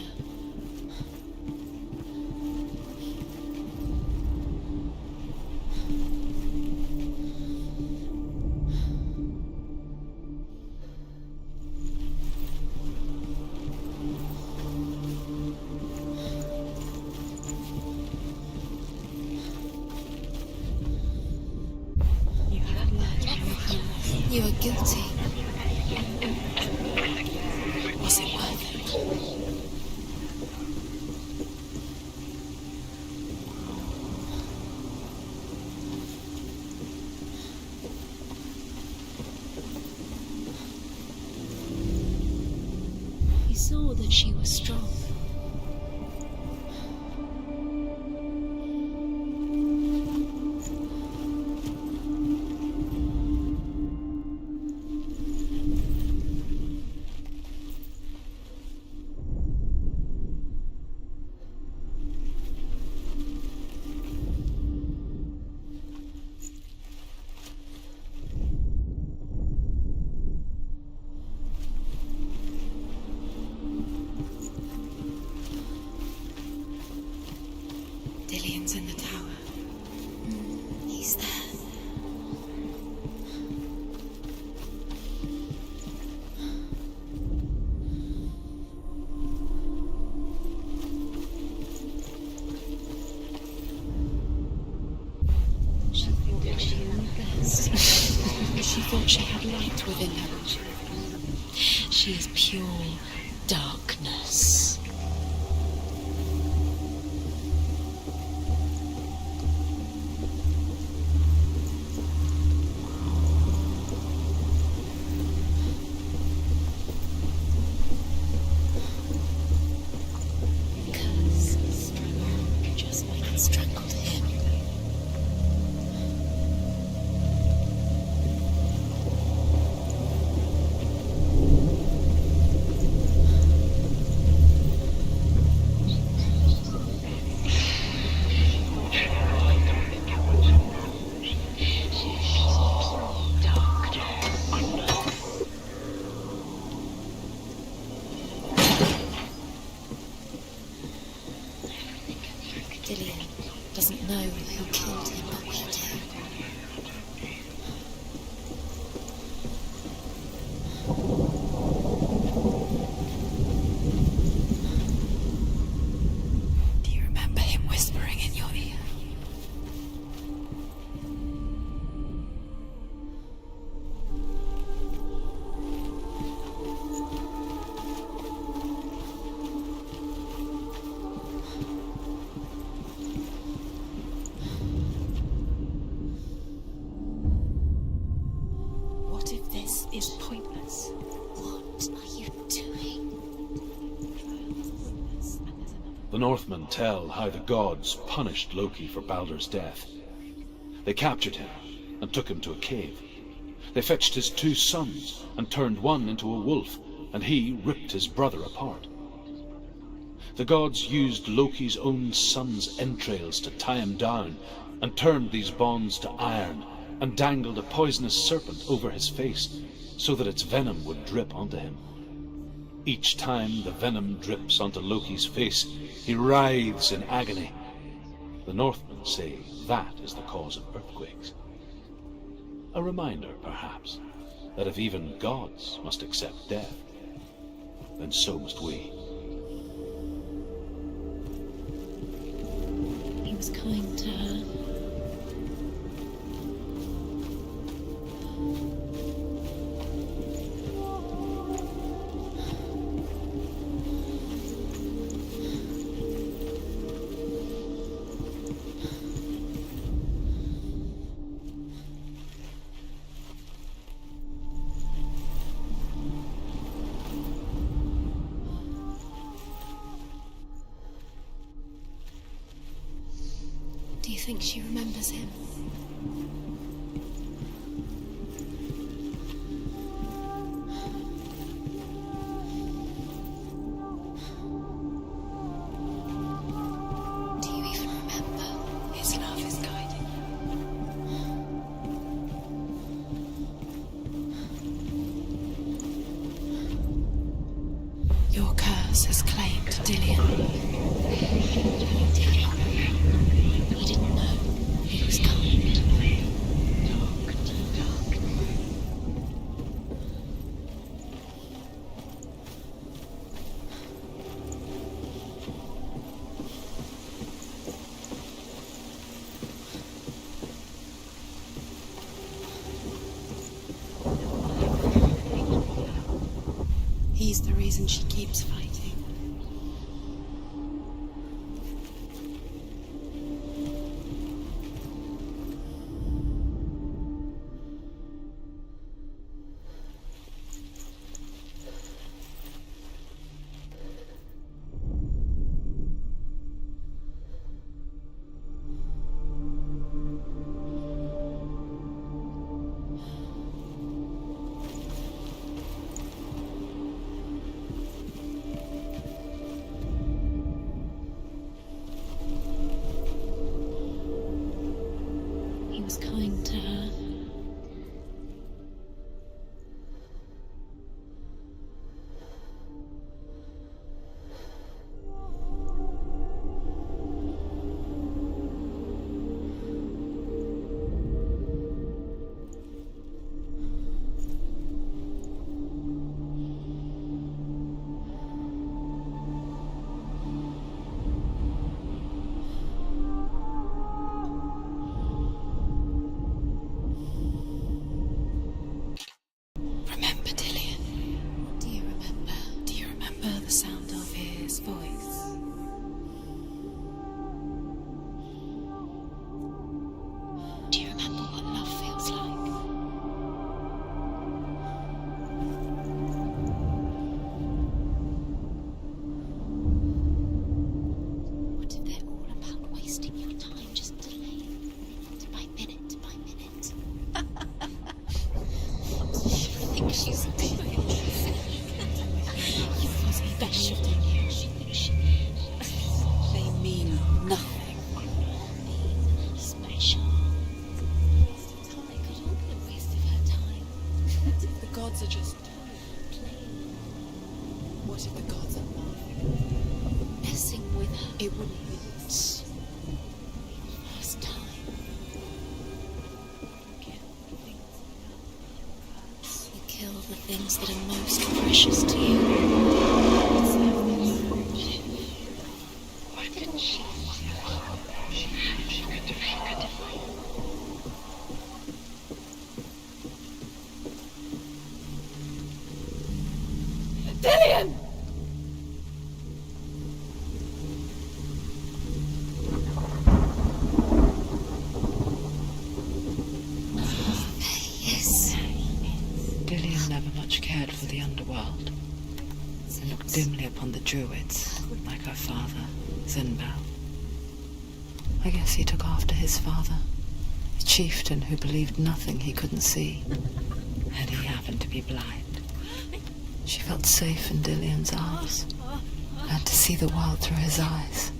F: You had lied. You were guilty. Was it worth it? He saw that she was strong. Dillian's in the tower. He's there. She thought she knew best. She thought she had light within her. She is pure darkness. Just like it strangled him. Dillian doesn't know who killed him, but we do. Do you remember him whispering in your ear? What if this is pointless? What are you doing?
C: The Northmen tell how the gods punished Loki for Baldur's death. They captured him and took him to a cave. They fetched his 2 sons and turned one into a wolf, and he ripped his brother apart. The gods used Loki's own son's entrails to tie him down and turned these bonds to iron and dangled a poisonous serpent over his face so that its venom would drip onto him. Each time the venom drips onto Loki's face, he writhes in agony. The Northmen say that is the cause of earthquakes. A reminder, perhaps, that if even gods must accept death, then so must we.
F: He was kind to her. Do you think she remembers him? Do you even remember? His love is guiding you. Your curse has claimed Dillion. He didn't know he was coming. He's the reason she keeps fighting. He was kind to her. Remember Dillion? What do you remember? Do you remember the sound of his voice? Do you remember what love feels like? What if they're all about wasting your time, just delaying minute by minute by minute? What does she think she's doing? You must be better than you. She thinks she They mean nothing. Being special. Waste of time. It could all be a waste of her time.
I: The gods are just
F: Playing,
I: what if the gods are laughing?
F: messing with her.
I: It wouldn't be
F: First time. You kill the things that are most precious to you. Why didn't she?
I: Dillion!
F: Yes.
E: Dillion never much cared for the underworld, and looked dimly upon the druids, like her father, Zinbao. I guess he took after his father, a chieftain who believed nothing he couldn't see, and he happened to be blind. She felt safe in Dillion's arms, learned to see the world through his eyes.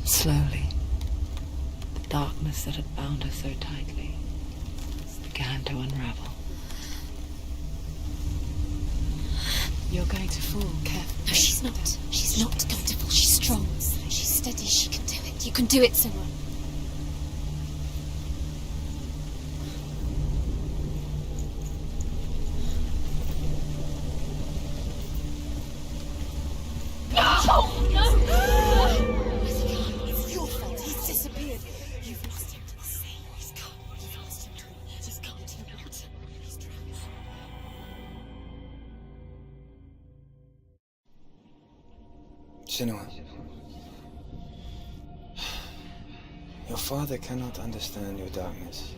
E: Slowly, the darkness that had bound her so tightly began to unravel. You're going to fall, careful.
F: No, she's not. She's not going to fall. She's strong. She's steady. She can do it. You can do it, Senua.
H: Senua, your father cannot understand your darkness.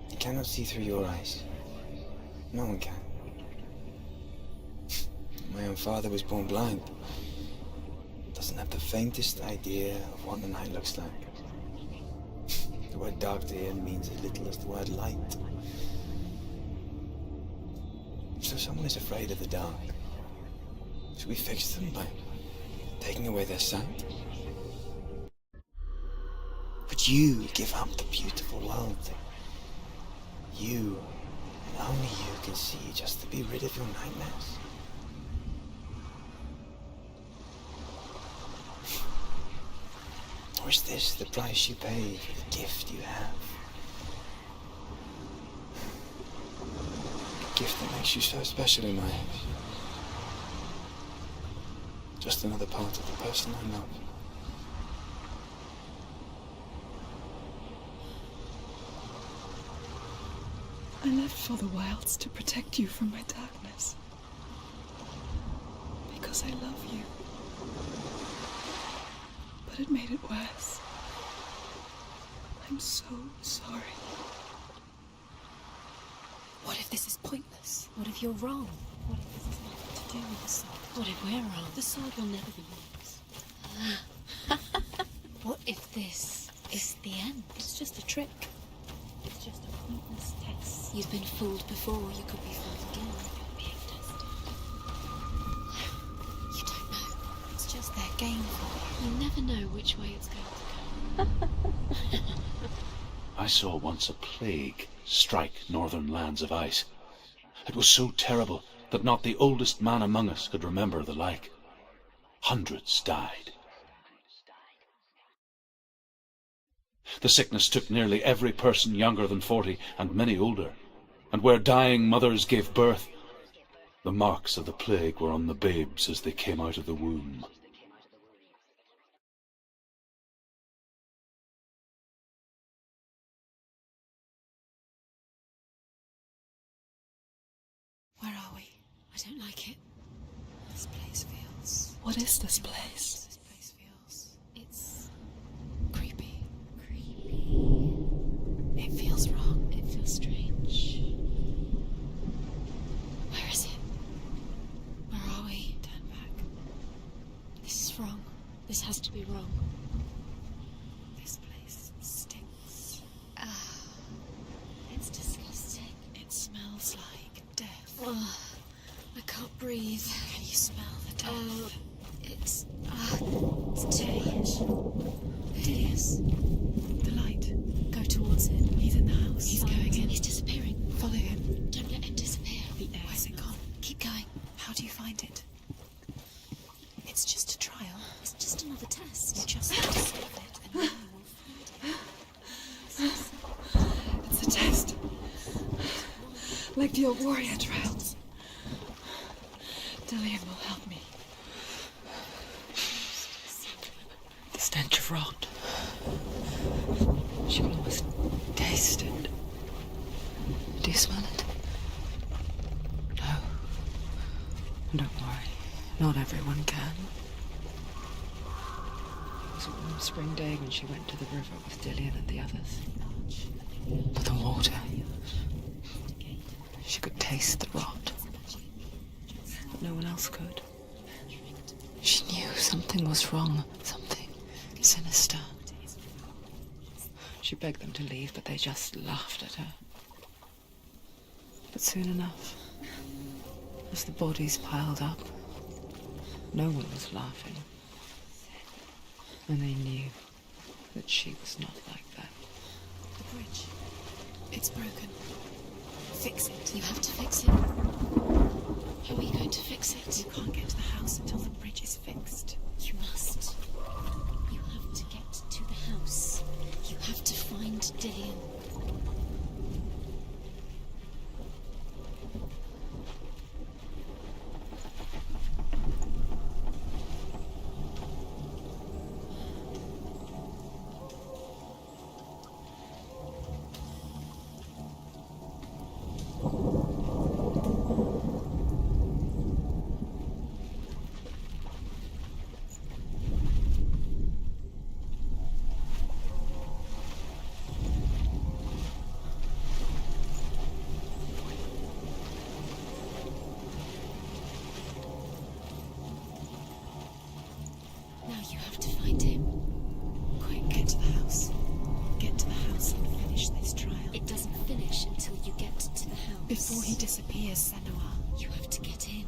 H: He cannot see through your eyes. No one can. My own father was born blind. Doesn't have the faintest idea of what the night looks like. The word dark to him means as little as the word light. So if someone is afraid of the dark, should we fix them by taking away their sight? Would you give up the beautiful world that you, and only you, can see just to be rid of your nightmares? Or is this the price you pay for the gift you have? A gift that makes you so special in my eyes. Just another part of the person I love.
I: I left for the wilds to protect you from my darkness. Because I love you. But it made it worse. I'm so sorry.
F: What if this is pointless? What if you're wrong? What if this has nothing to do with the sword? What if we're wrong? The sword will never be yours. What if this is the end? It's just a trick. It's just a pointless test. You've been fooled before. You could be fooled again. You're being tested. You don't know. It's just their game for you. You never know which way it's going to go.
C: I saw once a plague strike northern lands of ice. It was so terrible that not the oldest man among us could remember the like. Hundreds died. The sickness took nearly every person younger than 40 and many older, and where dying mothers gave birth, the marks of the plague were on the babes as they came out of the womb.
F: Where are we? I don't like it. This place feels...
I: What is this place?
F: This place feels... It's... creepy. It feels wrong. It feels strange. Where is it? Where are we? Turn back. This is wrong. This has to be wrong. This place stinks. It's disgusting. It smells like death. I can't breathe. Can you smell the death? It's hideous. The light. Go towards it. He's in the house. He's going in. He's disappearing. Follow him. Don't let him disappear. The air. Where's it gone? Keep going. How do you find it? It's just a trial. It's just another test. You just have to solve it and then you will find it.
I: It's a test. Like the old warrior trials. Dillian will help me. The stench of rot. She will almost taste it.
E: Do you smell it? No. Don't worry. Not everyone can. It was a warm spring day when she went to the river with Dillian and the others. But the water... She could taste the rot. But no one else could. She knew something was wrong. Something sinister. She begged them to leave, but they just laughed at her. But soon enough, as the bodies piled up, no one was laughing. And they knew that she was not like that.
F: The bridge. It's broken. Fix it. You have to fix it. How are you going to fix it? You can't get to the house until the bridge is fixed. You must. You have to get to the house. You have to find Dillian. Now you have to find him. Quick, get to the house. Get to the house and finish this trial. It doesn't finish until you get to the house. Before he disappears, Senua. You have to get in.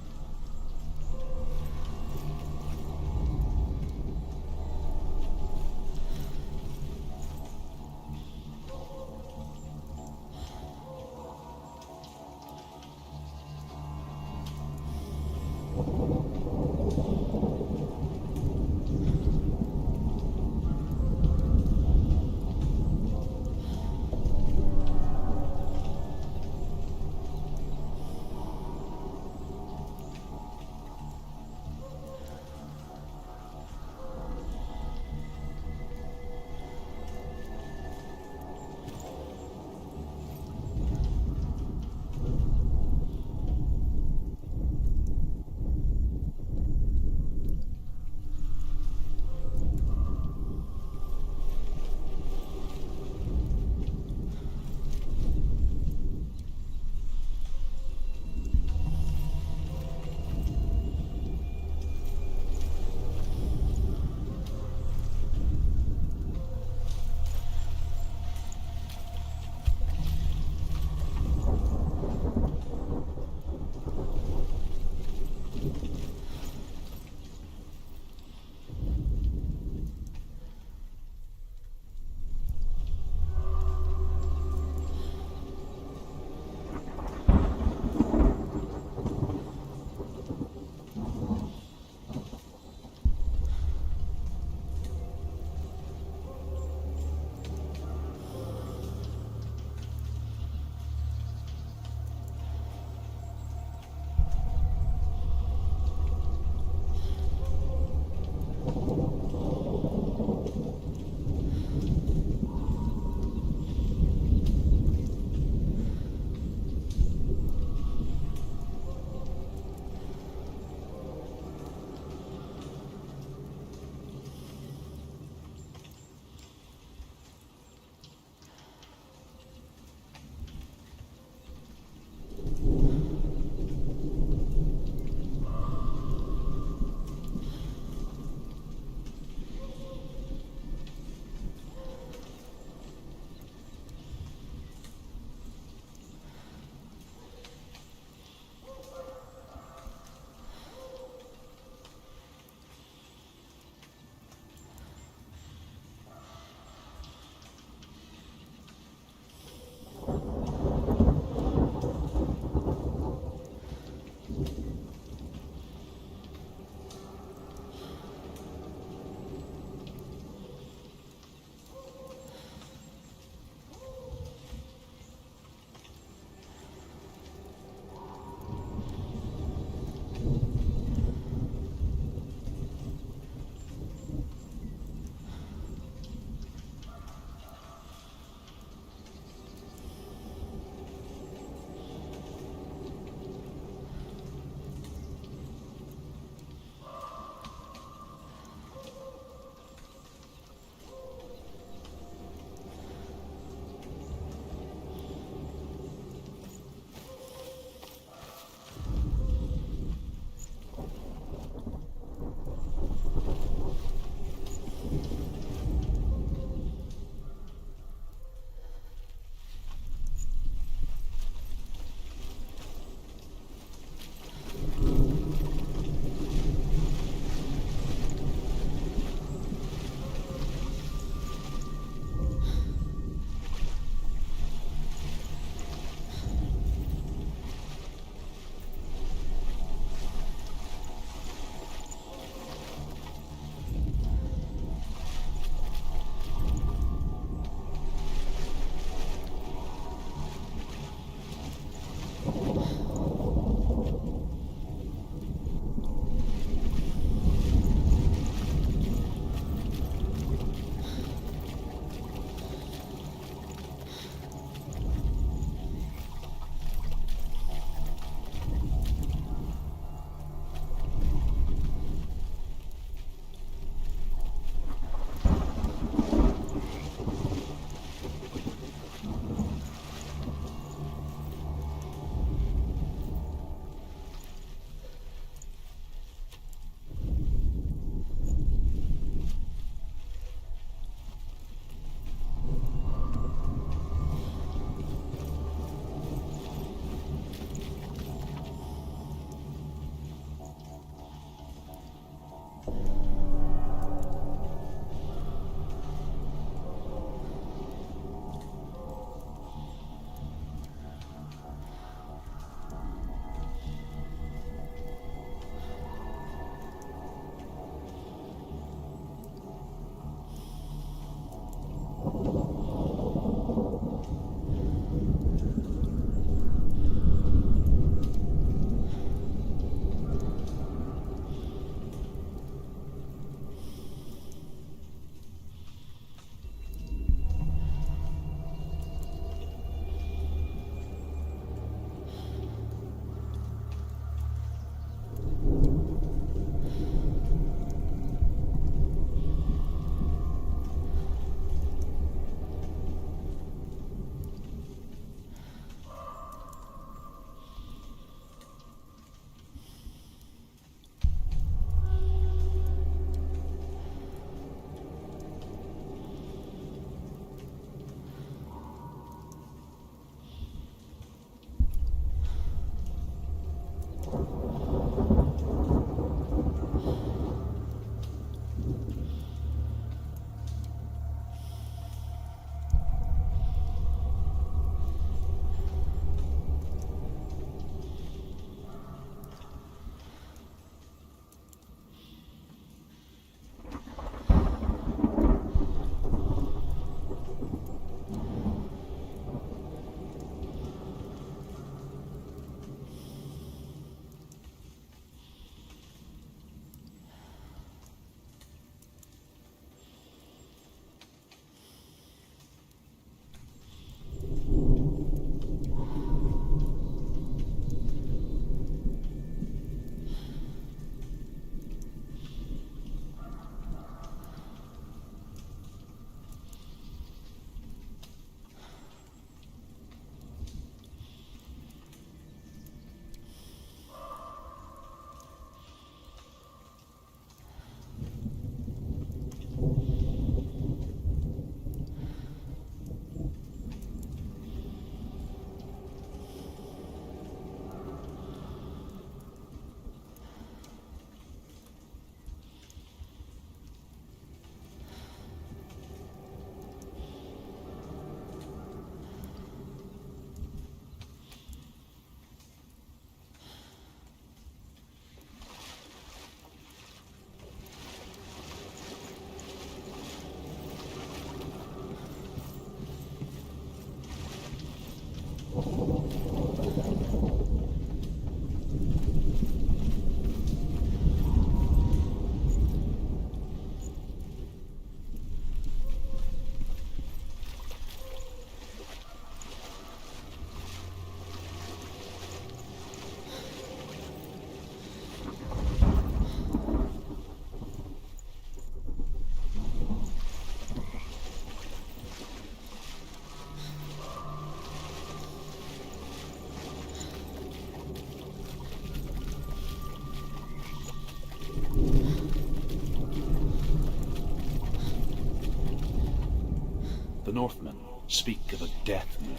C: The Northmen speak of a death moon,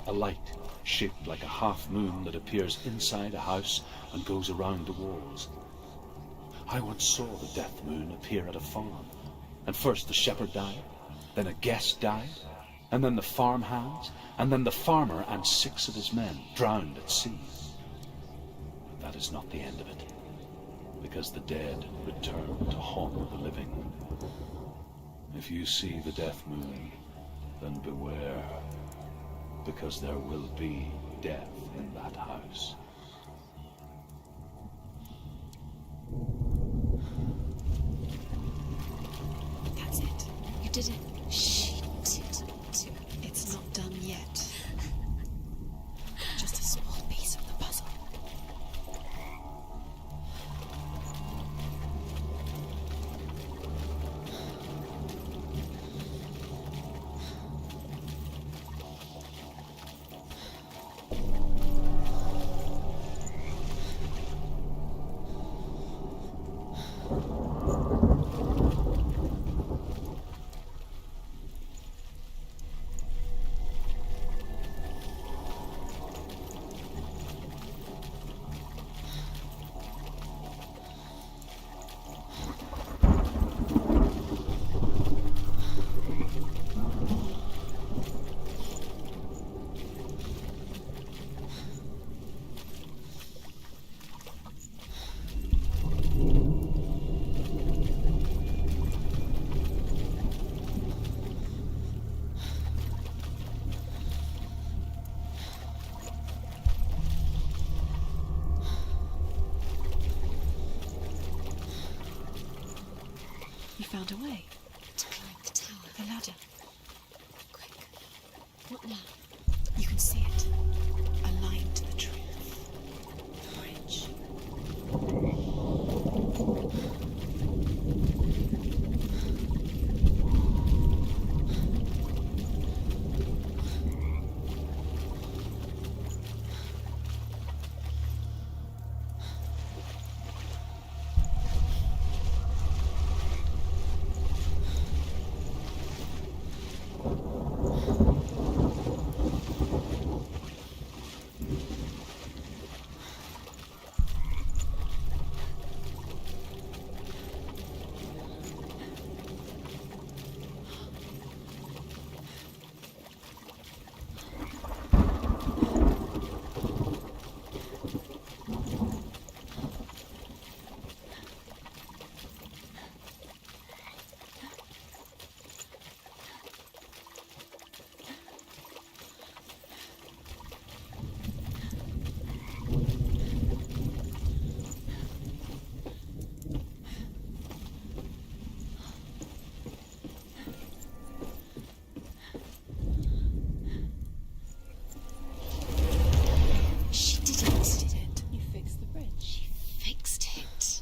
C: a light shaped like a half moon that appears inside a house and goes around the walls. I once saw the death moon appear at a farm, and first the shepherd died, then a guest died, and then the farm hands, and then the farmer and 6 of his men drowned at sea. But that is not the end of it, because the dead return to haunt the living. If you see the death moon, then beware, because there will be death in that house.
F: That's it. You did it. She did it. It's not done yet. Just a small piece of the puzzle. You found a way to climb the tower. The ladder. Quick. What now? You can see it. Aligned to the truth. The bridge.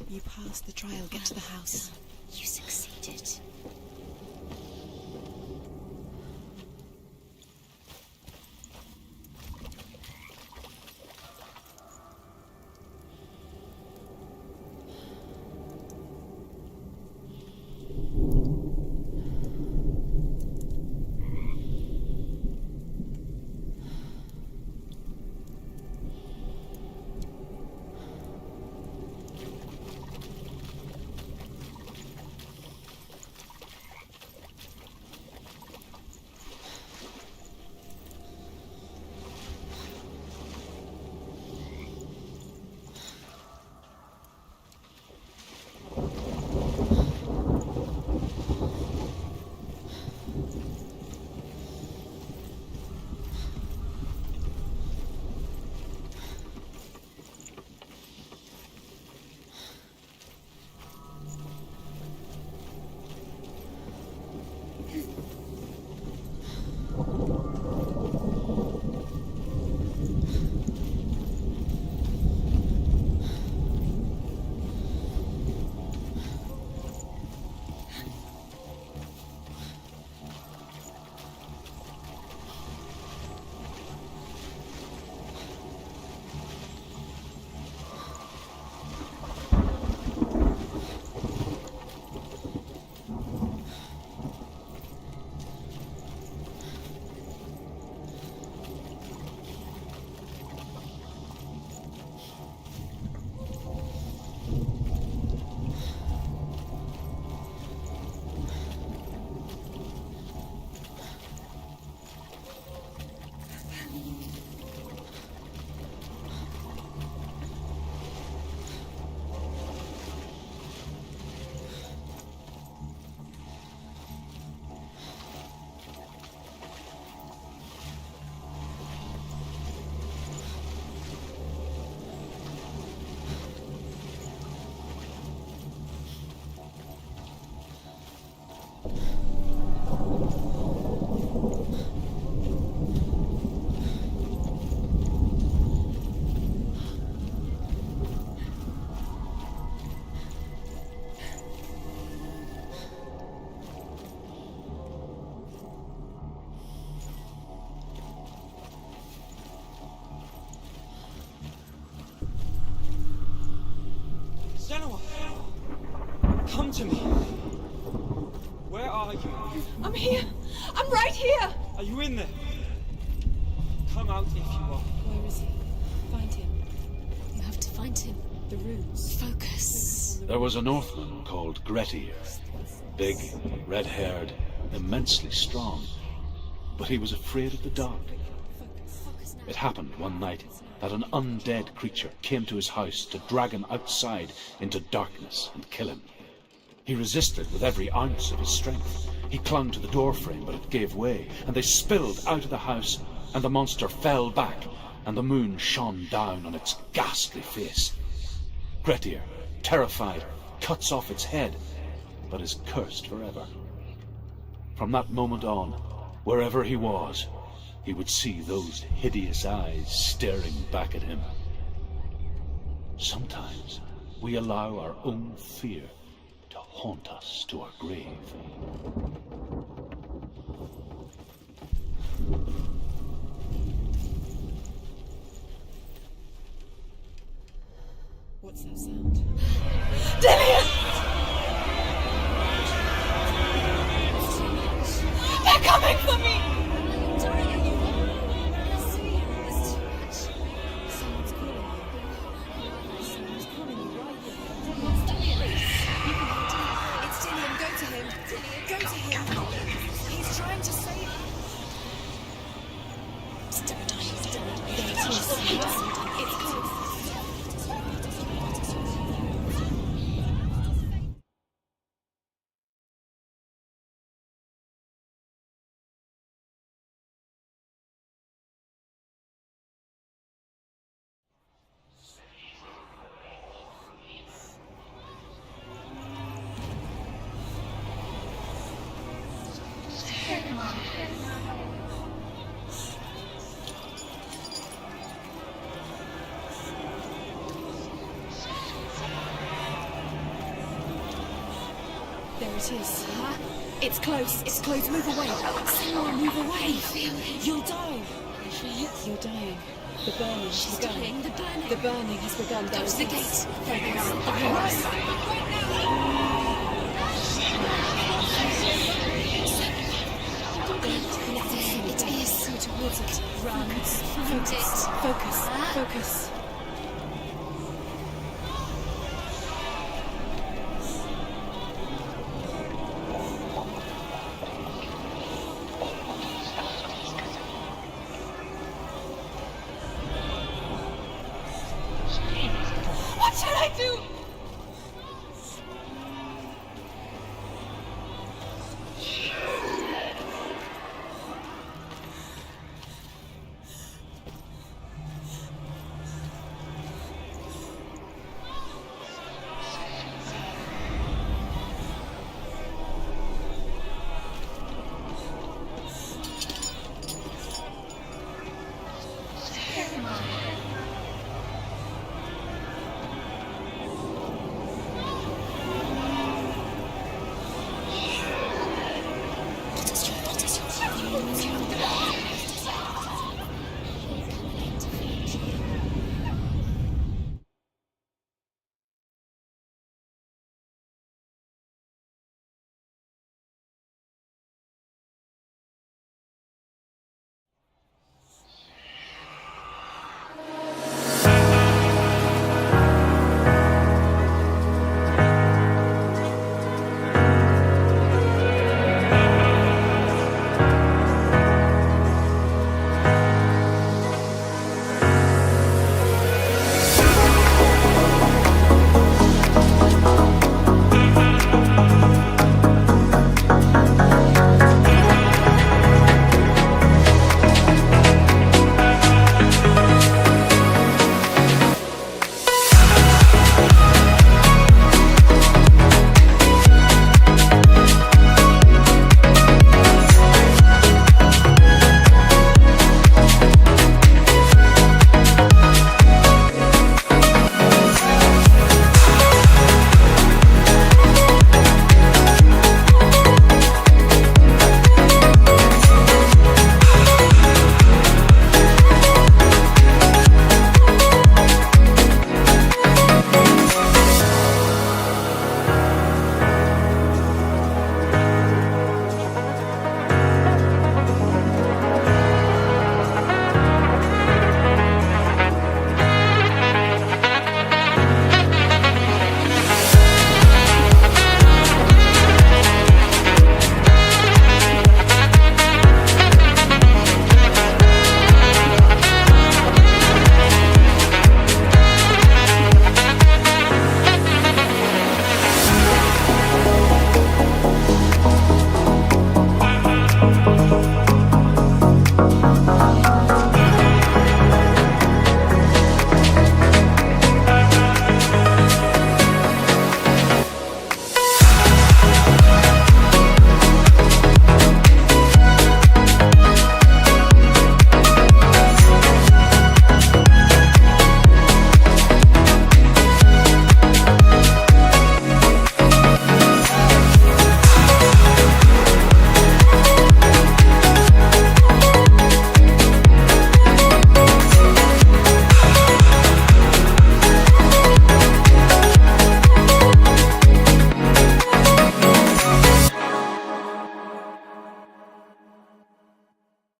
F: You passed the trial, get to the house. You succeeded.
H: Senua! Come to me! Where are you?
I: I'm here! I'm right here!
H: Are you in there? Come out if you are.
F: Where is he? Find him. You have to find him. The runes. Focus.
C: There was a Northman called Grettir. Big, red-haired, immensely strong. But he was afraid of the dark. It happened one night that an undead creature came to his house to drag him outside into darkness and kill him. He resisted with every ounce of his strength. He clung to the doorframe, but it gave way, and they spilled out of the house, and the monster fell back, and the moon shone down on its ghastly face. Grettir, terrified, cuts off its head, but is cursed forever. From that moment on, wherever he was, he would see those hideous eyes staring back at him. Sometimes we allow our own fear to haunt us to our grave.
F: What's that sound?
I: Dillian! They're coming for me!
F: There it is. Huh? It's close. It's close. Move away. Senua, move away. You'll die. You're dying. The burning has begun. The burning has begun. Go to the gate. It is. Go towards it. Run. Focus. Focus.
I: What should I do?